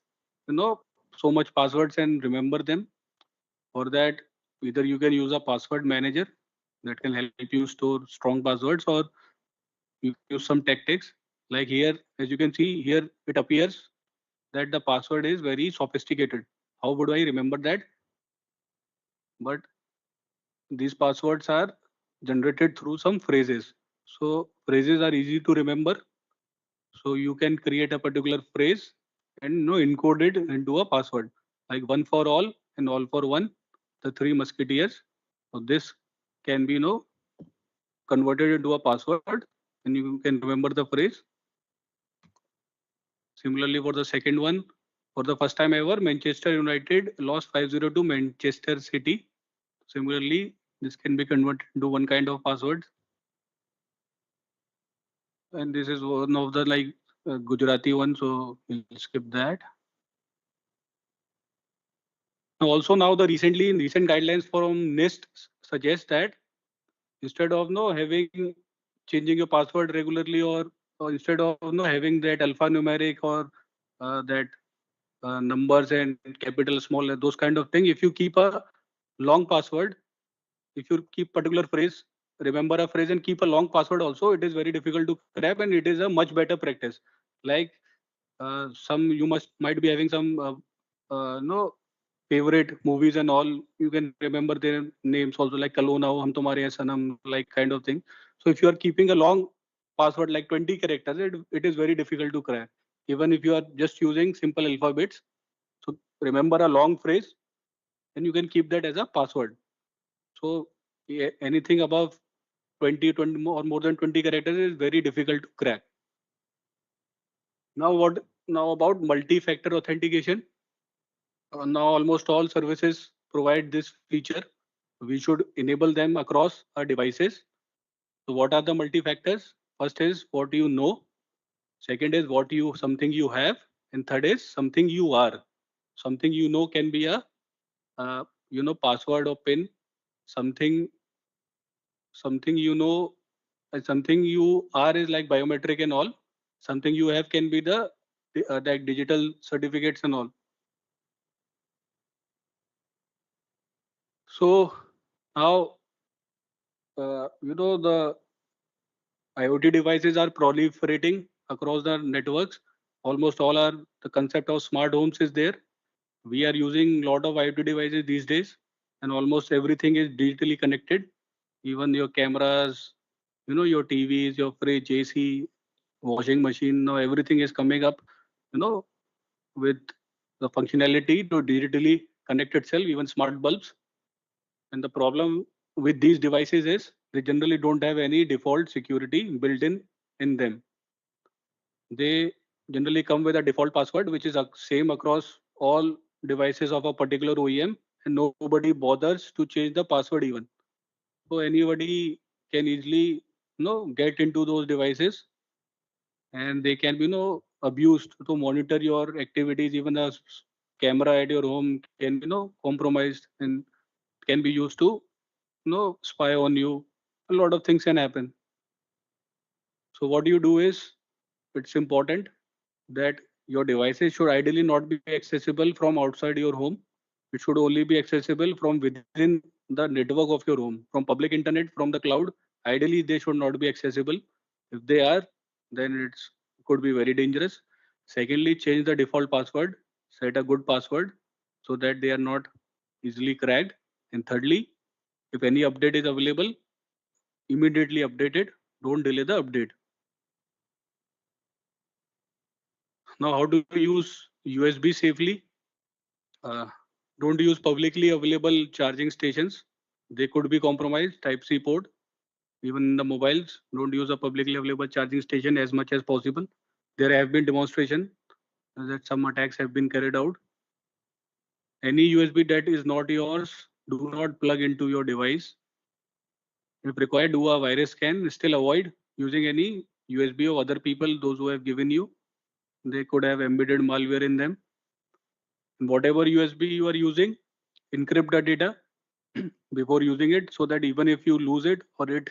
so much passwords and remember them. For that, either you can use a password manager that can help you store strong passwords, or you use some tactics. Like here, as you can see here, it appears that the password is very sophisticated. How would I remember that? But these passwords are generated through some phrases. So phrases are easy to remember. So you can create a particular phrase and encode it into a password, like one for all and all for one, the three musketeers. So this can be converted into a password, and you can remember the phrase. Similarly, for the second one, for the first time ever, Manchester United lost 5-0 to Manchester City. Similarly, this can be converted into one kind of password. And this is one of the Gujarati one, so we'll skip that. Also, now the recent guidelines from NIST suggest that instead of having changing your password regularly, or instead of having that alphanumeric or that numbers and capital small, those kind of thing, if you keep a long password, if you keep particular phrase, remember a phrase and keep a long password also, it is very difficult to crack, and it is a much better practice. Like some you might be having some no favorite movies and all, you can remember their names also, like Kalo Now Hum Tumhare Hain Sanam, like kind of thing. So if you are keeping a long password like 20 characters, it is very difficult to crack, even if you are just using simple alphabets. So remember a long phrase and you can keep that as a password. So anything above 20 or more than 20 characters is very difficult to crack. Now about multi-factor authentication. Now almost all services provide this feature. We should enable them across our devices. So what are the multi-factors? First is what you know. Second is something you have, and third is something you are. Something you know can be a password or pin. Something something something you are is like biometric and all. Something you have can be the like digital certificates and all. So now the IoT devices are proliferating across the networks. Almost all are the concept of smart homes is there. We are using a lot of IoT devices these days, and almost everything is digitally connected. Even your cameras, your TVs, your fridge, AC, washing machine, now everything is coming up, with the functionality to digitally connect itself, even smart bulbs. And the problem with these devices is they generally don't have any default security built in them. They generally come with a default password, which is same across all devices of a particular OEM, and nobody bothers to change the password even. So anybody can easily get into those devices, and they can be abused to monitor your activities. Even the camera at your home can be compromised and can be used to spy on you. A lot of things can happen. So what you do is, it's important that your devices should ideally not be accessible from outside your home. It should only be accessible from within the network of your home, from public internet, from the cloud. Ideally, they should not be accessible. If they are, then it's could be very dangerous. Secondly, change the default password, set a good password so that they are not easily cracked. And thirdly, if any update is available, immediately update it. Don't delay the update. Now, how do you use USB safely? Uh, don't use publicly available charging stations. They could be compromised. Type-C port. Even in the mobiles, don't use a publicly available charging station as much as possible. There have been demonstrations that some attacks have been carried out. Any USB that is not yours, do not plug into your device. If required, do a virus scan. Still avoid using any USB of other people, those who have given you. They could have embedded malware in them. And whatever USB you are using, encrypt the data before using it, so that even if you lose it or it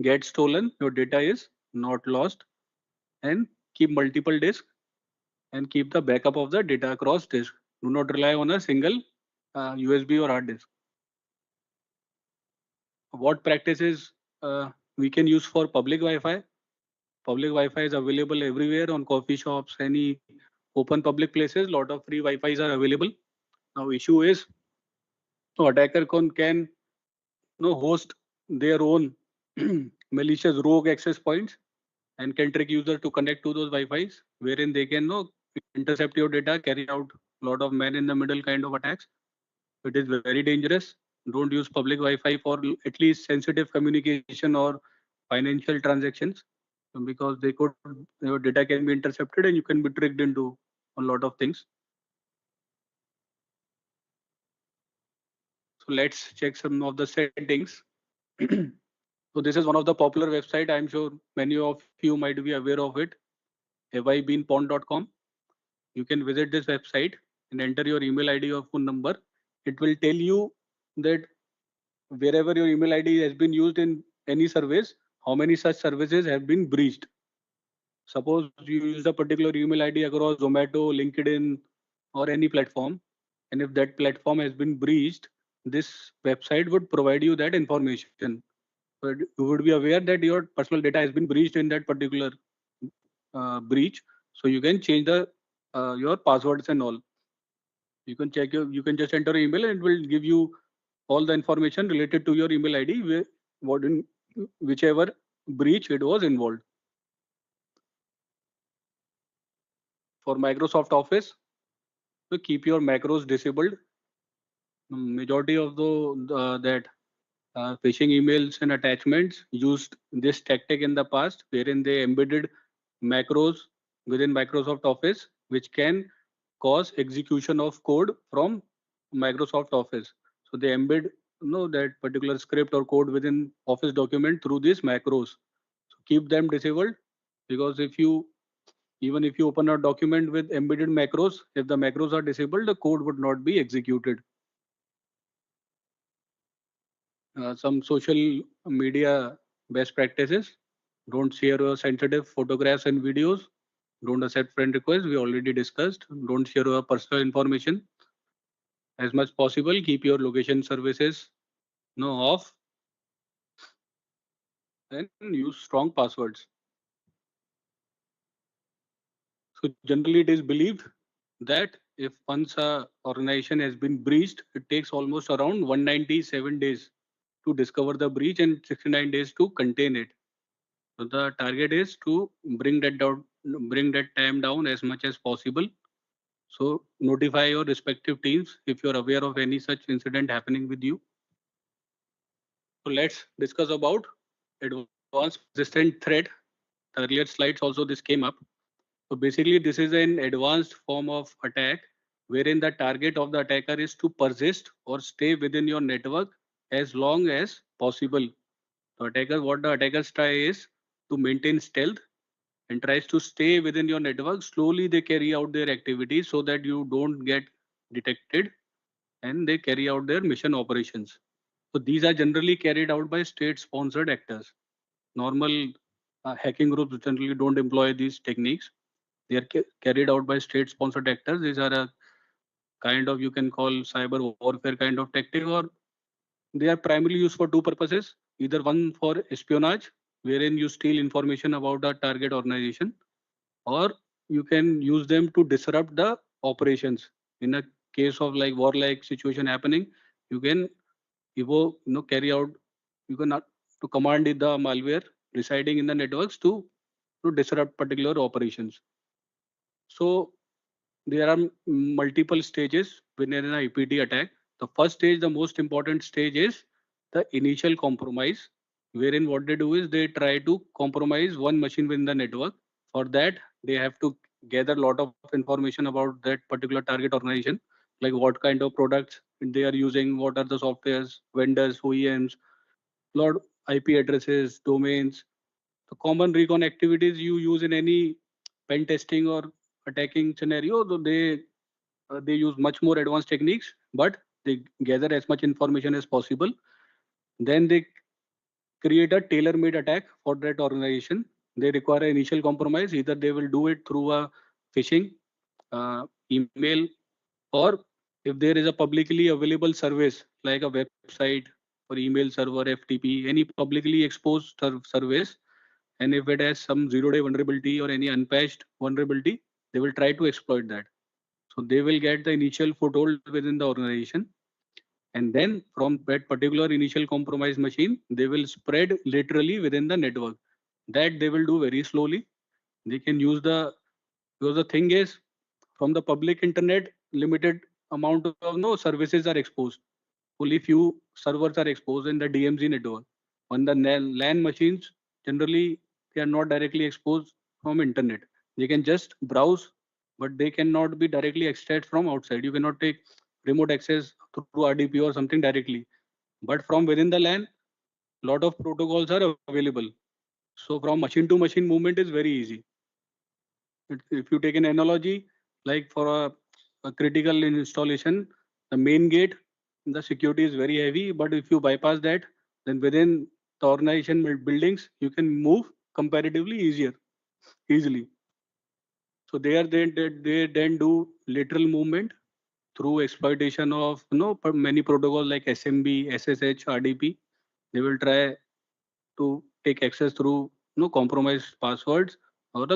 gets stolen, your data is not lost. And keep multiple disks and keep the backup of the data across disk. Do not rely on a single USB or hard disk. What practices we can use for public Wi-Fi? Public Wi-Fi is available everywhere, on coffee shops, any open public places. Lot of free Wi-Fis are available. Now issue is, attacker can host their own malicious rogue access points and can trick user to connect to those Wi-Fis, wherein they can intercept your data, carry out a lot of man in the middle kind of attacks. It is very dangerous. Don't use public Wi-Fi for at least sensitive communication or financial transactions, because they could, your data can be intercepted and you can be tricked into a lot of things. So let's check some of the settings. So this is one of the popular website. I'm sure many of you might be aware of it. haveibeenpawned.com. You can visit this website and enter your email ID or phone number. It will tell you that wherever your email ID has been used in any service, how many such services have been breached. Suppose you use a particular email ID across Zomato, LinkedIn, or any platform, and if that platform has been breached, this website would provide you that information. But you would be aware that your personal data has been breached in that particular breach, so you can change the your passwords and all. You can check you can just enter your email and it will give you all the information related to your email ID, whichever breach it was involved. For Microsoft Office, to keep your macros disabled. Majority of that phishing emails and attachments used this tactic in the past, wherein they embedded macros within Microsoft Office, which can cause execution of code from Microsoft Office. So they embed that particular script or code within Office document through these macros. So keep them disabled, because even if you open a document with embedded macros, if the macros are disabled, the code would not be executed. Some social media best practices: don't share your sensitive photographs and videos. Don't accept friend requests. We already discussed. Don't share your personal information. As much possible, keep your location services off, and use strong passwords. So generally, it is believed that if once a organization has been breached, it takes almost around 197 days to discover the breach and 69 days to contain it. So the target is to bring that time down as much as possible. So notify your respective teams if you're aware of any such incident happening with you. So let's discuss about advanced persistent threat. The earlier slides also this came up. So basically this is an advanced form of attack wherein the target of the attacker is to persist or stay within your network as long as possible. What the attackers try is to maintain stealth and tries to stay within your network. Slowly they carry out their activities so that you don't get detected, and they carry out their mission operations. So these are generally carried out by state sponsored actors. Normal hacking groups generally don't employ these techniques. They are carried out by state sponsored actors. These are a kind of, you can call, cyber warfare kind of tactic, or they are primarily used for two purposes. Either one for espionage, wherein you steal information about a target organization, or you can use them to disrupt the operations. In a case of like war-like situation happening, you can carry out, you can to command the malware residing in the networks to disrupt particular operations. So there are multiple stages within an IPT attack. The first stage, the most important stage, is the initial compromise, wherein what they do is they try to compromise one machine within the network. For that, they have to gather a lot of information about that particular target organization, like what kind of products they are using, what are the softwares, vendors, OEMs, lot IP addresses, domains, the common recon activities you use in any pen testing or attacking scenario. Though they use much more advanced techniques, but they gather as much information as possible. Then they create a tailor-made attack for that organization. They require an initial compromise. Either they will do it through a phishing, email, or if there is a publicly available service like a website or email server, FTP, any publicly exposed service, and if it has some zero-day vulnerability or any unpatched vulnerability, they will try to exploit that. So they will get the initial foothold within the organization. And then from that particular initial compromised machine, they will spread laterally within the network. That they will do very slowly. They can use because the thing is, from the public internet, limited amount of services are exposed. Only few servers are exposed in the DMZ network. On the LAN machines, generally they are not directly exposed from internet. They can just browse, but they cannot be directly accessed from outside. You cannot take remote access through RDP or something directly. But from within the LAN, lot of protocols are available. So from machine to machine movement is very easy. If you take an analogy, like for a critical installation, the main gate, the security is very heavy, but if you bypass that, then within the organization buildings, you can move comparatively easily. So they then do lateral movement through exploitation of many protocols like SMB, SSH, RDP. They will try to take access through compromised passwords or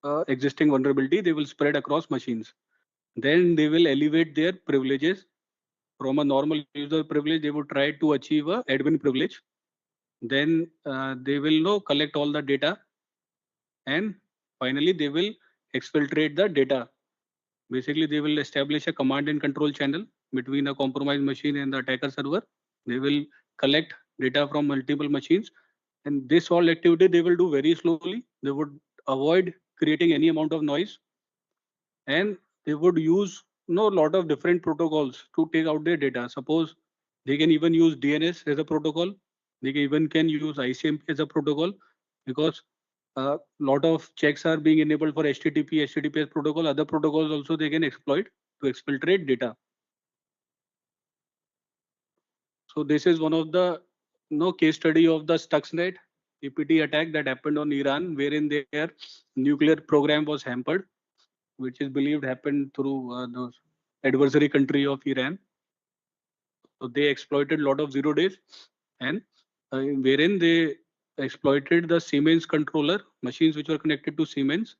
a existing vulnerability. They will spread across machines. Then they will elevate their privileges from a normal user privilege. They would try to achieve a admin privilege. Then they will collect all the data, and finally they will exfiltrate the data. Basically, they will establish a command and control channel between a compromised machine and the attacker server. They will collect data from multiple machines, and this whole activity they will do very slowly. They would avoid creating any amount of noise, and they would use lot of different protocols to take out their data. Suppose they can even use DNS as a protocol. They can use ICMP as a protocol, because a lot of checks are being enabled for HTTP, HTTPS protocol. Other protocols also they can exploit to exfiltrate data. So this is one of the case study of the Stuxnet APT attack that happened on Iran, wherein their nuclear program was hampered, which is believed happened through the adversary country of Iran. So they exploited a lot of 0 days, and wherein they exploited the Siemens controller machines which were connected to Siemens.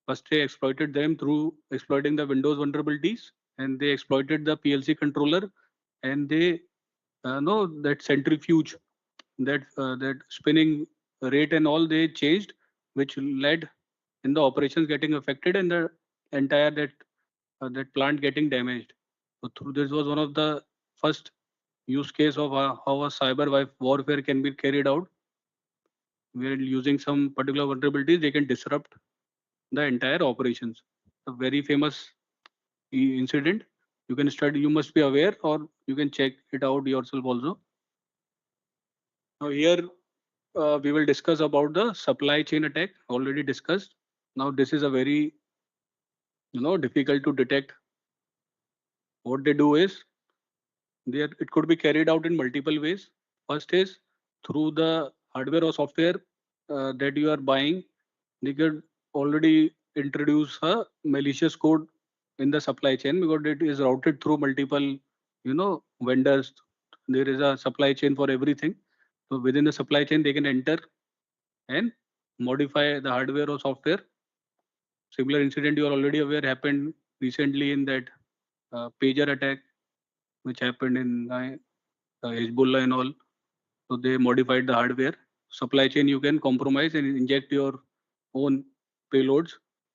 First, they exploited them through exploiting the Windows vulnerabilities, and they exploited the PLC controller, and they know that centrifuge, that spinning rate and all they changed, which led in the operations getting affected and the entire that plant getting damaged. So through this was one of the first use case of how a cyber warfare can be carried out. Where using some particular vulnerabilities, they can disrupt the entire operations. A very famous incident. You can study, you must be aware, or you can check it out yourself also. Now here we will discuss about the supply chain attack, already discussed. Now this is a very difficult to detect. What they do is it could be carried out in multiple ways. First is through the hardware or software that you are buying. They could already introduce a malicious code in the supply chain, because it is routed through multiple vendors. There is a supply chain for everything. So within the supply chain they can enter and modify the hardware or software. Similar incident you are already aware happened recently in that pager attack which happened in Hezbollah and all. So they modified the hardware. Supply chain you can compromise and inject your own payloads,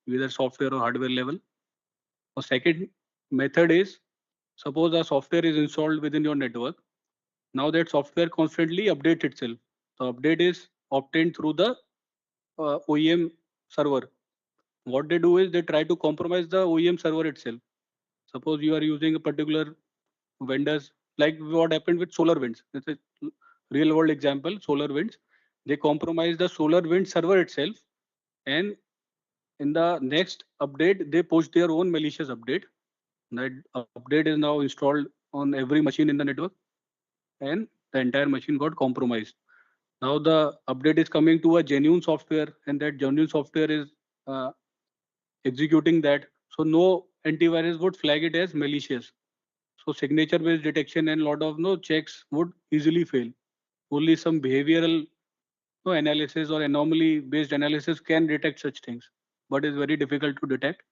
either software or hardware level. A second method is, suppose a software is installed within your network. Now that software constantly updates itself. The update is obtained through the OEM server. What they do is they try to compromise the OEM server itself. Suppose you are using a particular vendors, like what happened with SolarWinds. It's a real world example. SolarWinds, they compromise the SolarWinds server itself, and in the next update they push their own malicious update. That update is now installed on every machine in the network, and the entire machine got compromised. Now the update is coming to a genuine software, and that genuine software is uh, executing that. So no antivirus would flag it as malicious. So signature based detection and lot of no checks would easily fail. Only some behavioral analysis or anomaly based analysis can detect such things, but it's very difficult to detect.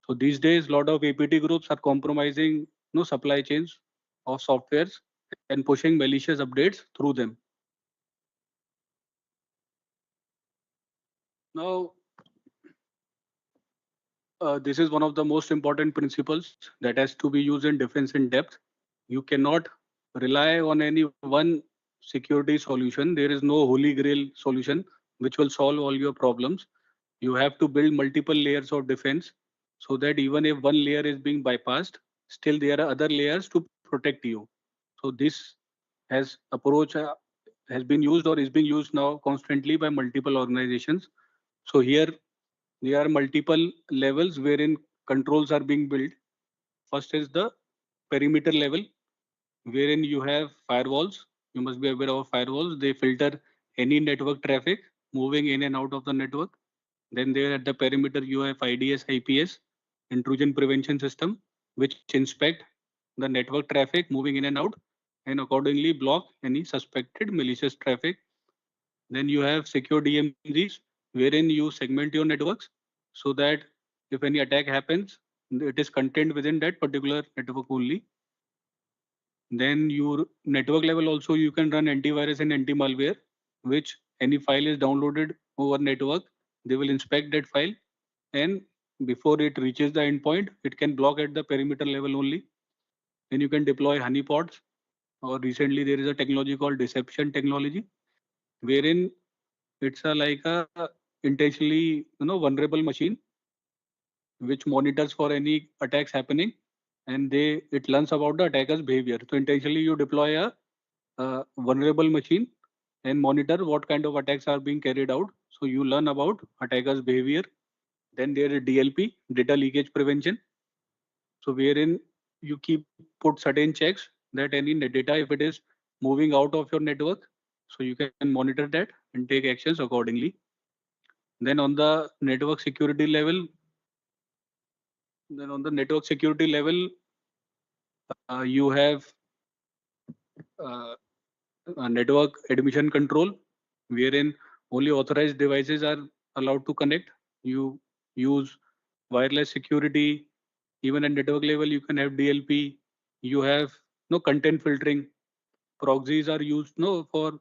So these days, lot of APT groups are compromising supply chains of softwares and pushing malicious updates through them. Now, this is one of the most important principles that has to be used in defense in depth. You cannot rely on any one security solution. There is no holy grail solution which will solve all your problems. You have to build multiple layers of defense so that even if one layer is being bypassed, still there are other layers to protect you. So this has approach has been used or is being used now constantly by multiple organizations. So here there are multiple levels wherein controls are being built. First is the perimeter level, wherein you have firewalls. You must be aware of firewalls. They filter any network traffic moving in and out of the network. Then there at the perimeter you have IDS, IPS, intrusion prevention system, which inspect the network traffic moving in and out and accordingly block any suspected malicious traffic. Then you have secure DMZs, wherein you segment your networks so that if any attack happens, it is contained within that particular network only. Then your network level also you can run antivirus and anti-malware, which any file is downloaded over network, they will inspect that file and before it reaches the endpoint, it can block at the perimeter level only. Then you can deploy honeypots, or recently there is a technology called deception technology, wherein it's a like a intentionally vulnerable machine which monitors for any attacks happening and it learns about the attacker's behavior. So intentionally you deploy a vulnerable machine and monitor what kind of attacks are being carried out. So you learn about attacker's behavior. Then there is DLP, data leakage prevention. So wherein you keep put certain checks that any data, if it is moving out of your network, so you can monitor that and take actions accordingly. Then on the network security level, you have uh, a network admission control, wherein only authorized devices are allowed to connect. You use wireless security. Even at network level, you can have DLP. You have no content filtering. Proxies are used for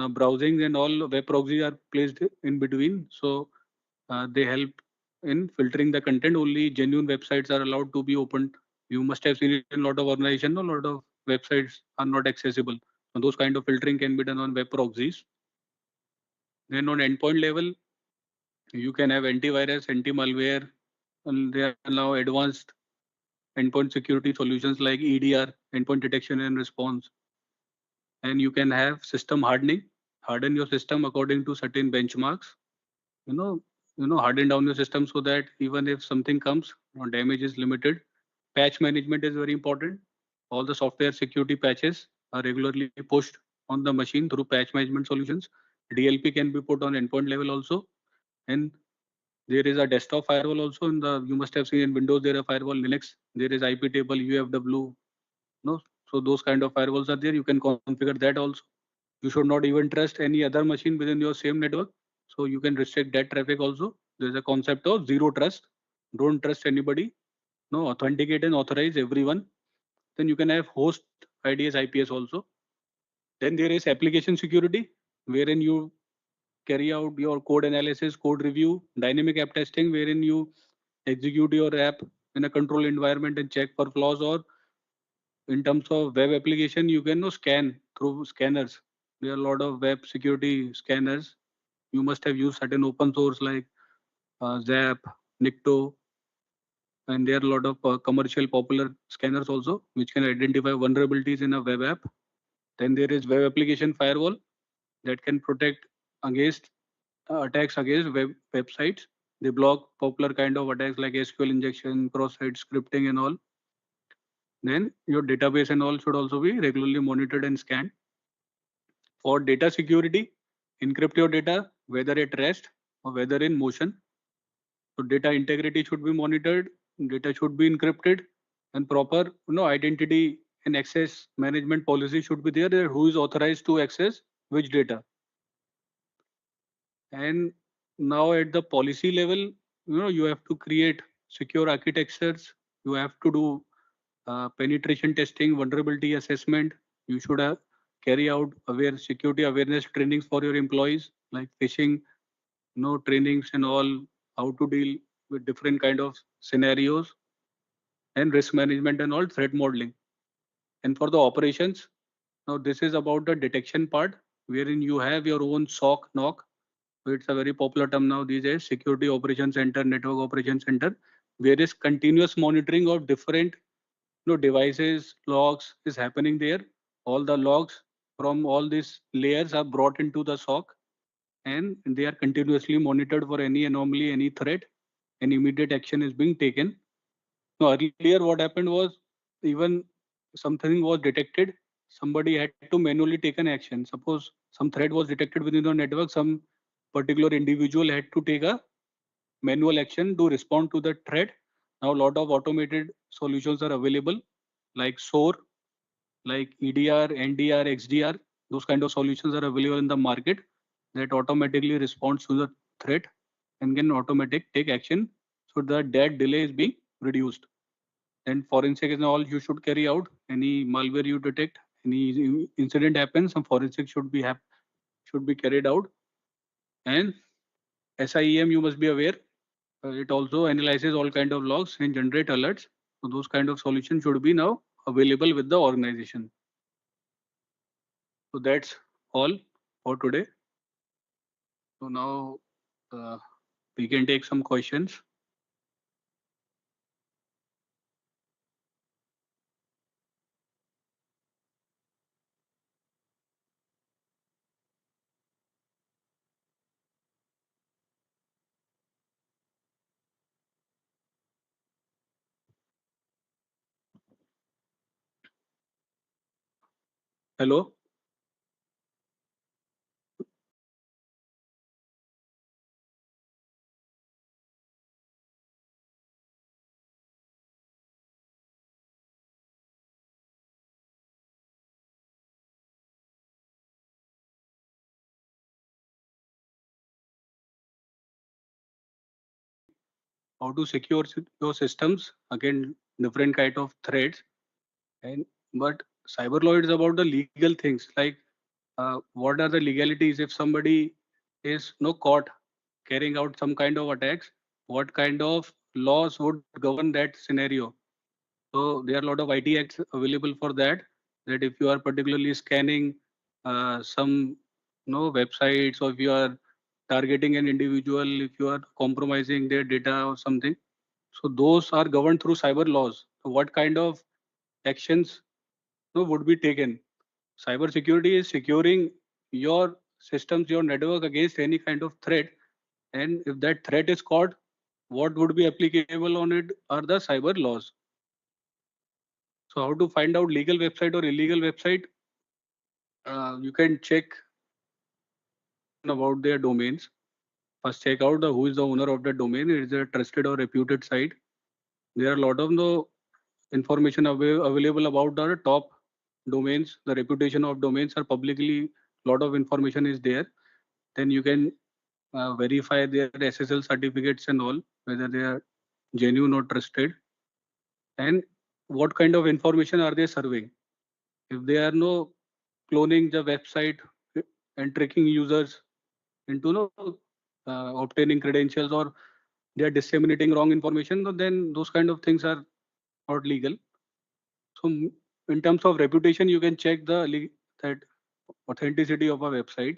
browsing and all. Web proxies are placed in between, so they help in filtering the content. Only genuine websites are allowed to be opened. You must have seen it in a lot of organizations. A lot of websites are not accessible. So those kind of filtering can be done on web proxies. Then on endpoint level, you can have antivirus, anti-malware, and there are now advanced endpoint security solutions like EDR, endpoint detection and response. And you can have system hardening, harden your system according to certain benchmarks. You know, harden down your system so that even if something comes, damage is limited. Patch management is very important. All the software security patches are regularly pushed on the machine through patch management solutions. DLP can be put on endpoint level also. And there is a desktop firewall also in the, you must have seen in Windows, there are firewall Linux, there is IP table, UFW, no? So those kind of firewalls are there. You can configure that also. You should not even trust any other machine within your same network. So you can restrict that traffic also. There's a concept of zero trust. Don't trust anybody. No, authenticate and authorize everyone. Then you can have host IDS, IPS also. Then there is application security, wherein you carry out your code analysis, code review, dynamic app testing, wherein you execute your app in a controlled environment and check for flaws. Or in terms of web application, you can scan through scanners. There are a lot of web security scanners. You must have used certain open source like Zap, Nikto, and there are a lot of commercial popular scanners also, which can identify vulnerabilities in a web app. Then there is web application firewall that can protect against attacks against websites. They block popular kind of attacks like SQL injection, cross-site scripting and all. Then your database and all should also be regularly monitored and scanned. For data security, encrypt your data, whether at rest or whether in motion. So data integrity should be monitored, data should be encrypted, and proper identity and access management policy should be there, that who is authorized to access which data. And now at the policy level, you have to create secure architectures. You have to do penetration testing, vulnerability assessment. You should carry out security awareness trainings for your employees, like phishing, trainings and all, how to deal with different kind of scenarios, and risk management and all threat modeling. And for the operations, now this is about the detection part, wherein you have your own SOC, NOC. So it's a very popular term now these days, Security Operations Center, Network Operations Center, where is continuous monitoring of different devices, logs is happening there. All the logs from all these layers are brought into the SOC, and they are continuously monitored for any anomaly, any threat, and immediate action is being taken. Now, earlier, what happened was even something was detected, somebody had to manually take an action. Suppose some threat was detected within the network, some particular individual had to take a manual action to respond to the threat. Now, a lot of automated solutions are available, like SOAR, like EDR, NDR, XDR. Those kind of solutions are available in the market that automatically responds to the threat and can automatic take action so that delay is being reduced. Then forensic is all you should carry out. Any malware you detect, any incident happens, some forensic should be carried out. And SIEM, you must be aware, it also analyzes all kind of logs and generate alerts. So those kind of solutions should be now available with the organization. So that's all for today. So now we can take some questions. Hello. How to secure your systems against different kind of threats. And but cyber law is about the legal things, like what are the legalities if somebody is caught carrying out some kind of attacks, what kind of laws would govern that scenario. So there are a lot of IT acts available for that, that if you are particularly scanning some websites, or if you are targeting an individual, if you are compromising their data or something, so those are governed through cyber laws. So what kind of actions would be taken? Cyber security is securing your systems, your network against any kind of threat. And if that threat is caught, what would be applicable on it are the cyber laws. So how to find out legal website or illegal website? You can check about their domains. First, check out who is the owner of the domain. It is a trusted or reputed site. There are a lot of information available about the top domains. The reputation of domains are publicly. Lot of information is there. Then you can verify their SSL certificates and all, whether they are genuine or trusted, and what kind of information are they serving. If they are cloning the website and tricking users into obtaining credentials, or they are disseminating wrong information, then those kind of things are not legal. So in terms of reputation, you can check that authenticity of a website.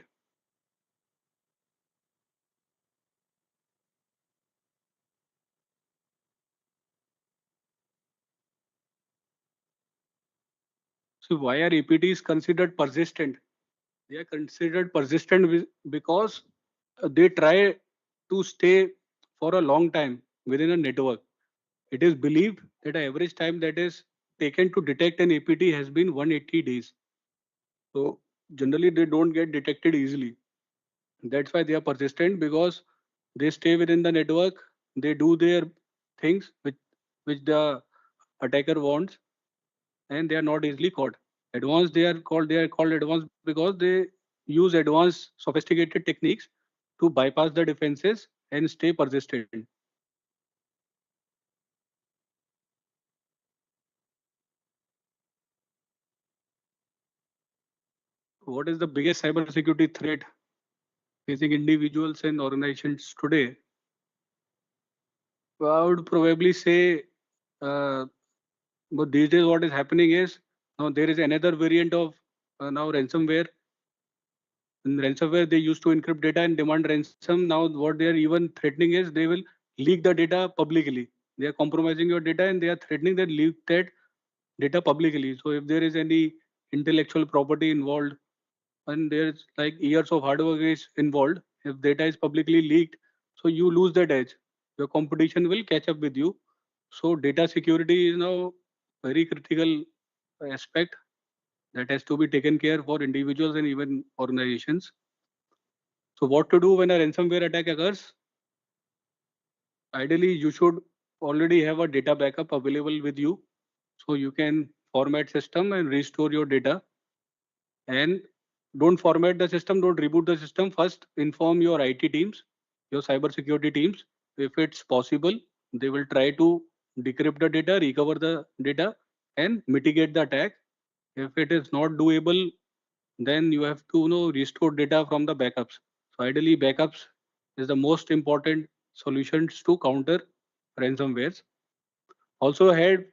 So why are APTs considered persistent? They are considered persistent because they try to stay for a long time within a network. It is believed that the average time that is taken to detect an APT has been 180 days. So generally they don't get detected easily. That's why they are persistent, because they stay within the network. They do their things which the attacker wants, and they are not easily caught. Advanced, they are called advanced because they use advanced sophisticated techniques to bypass the defenses and stay persistent. What is the biggest cybersecurity threat facing individuals and organizations today? I would probably say, but these days what is happening is now there is another variant of now ransomware. In ransomware, they used to encrypt data and demand ransom. Now what they are even threatening is they will leak the data publicly. They are compromising your data and they are threatening that leak that data publicly. So if there is any intellectual property involved and there's like years of hard work is involved, if data is publicly leaked, so you lose that edge. Your competition will catch up with you. So data security is now very critical aspect that has to be taken care for individuals and even organizations. So what to do when a ransomware attack occurs? Ideally, you should already have a data backup available with you, so you can format system and restore your data. And don't format the system, don't reboot the system. First, inform your IT teams, your cyber security teams. If it's possible, they will try to decrypt the data, recover the data, and mitigate the attack. If it is not doable, then you have to restore data from the backups. So ideally, backups is the most important solutions to counter ransomwares. Also had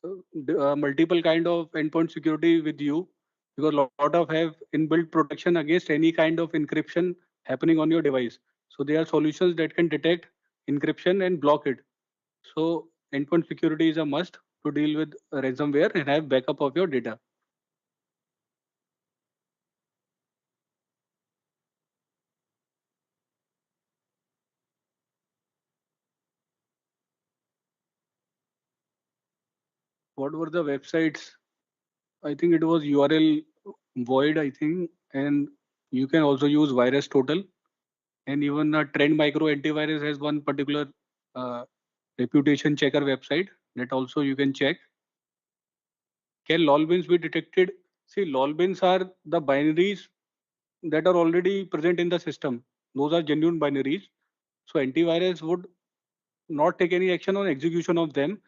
multiple kind of endpoint security with you, because lot of have inbuilt protection against any kind of encryption happening on your device. So there are solutions that can detect encryption and block it. So endpoint security is a must to deal with ransomware and have backup of your data. What were the websites? I think it was URL void, I think, and you can also use virus total. And even Trend Micro Antivirus has one particular uh, reputation checker website that also you can check. Can lol bins be detected? See, lol bins are the binaries that are already present in the system. Those are genuine binaries. So antivirus would not take any action on execution of them.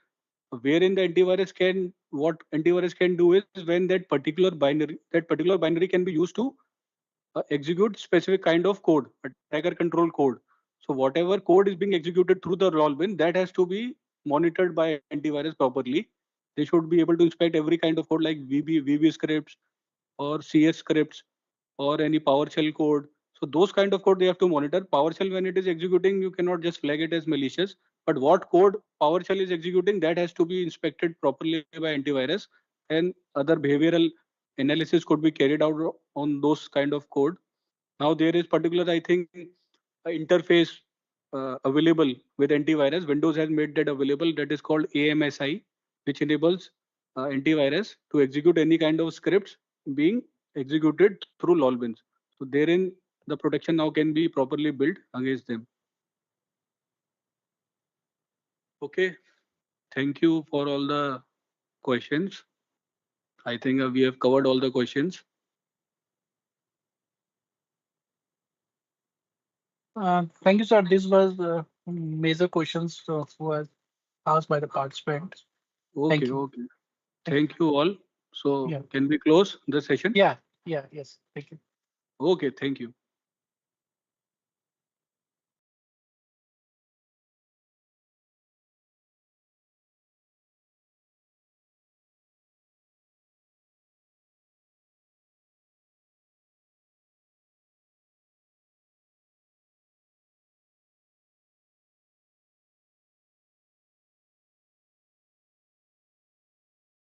Wherein the what antivirus can do is when that particular binary can be used to execute specific kind of code, attacker control code. So whatever code is being executed through the roll bin, that has to be monitored by antivirus properly. They should be able to inspect every kind of code like VB scripts or CS scripts or any PowerShell code. So those kind of code they have to monitor. PowerShell, when it is executing, you cannot just flag it as malicious. But what code PowerShell is executing, that has to be inspected properly by antivirus, and other behavioral analysis could be carried out on those kind of code. Now there is particular, I think, interface available with antivirus. Windows has made that available. That is called AMSI, which enables antivirus to execute any kind of scripts being executed through lolbins. So therein, the protection now can be properly built against them. Okay, thank you for all the questions. I think we have covered all the questions. Thank you, sir. This was major questions was asked by the participants. Thank Okay, you. okay. Thank you all. So Yeah. can we close the session? Yeah. Yes. Thank you. Okay, thank you.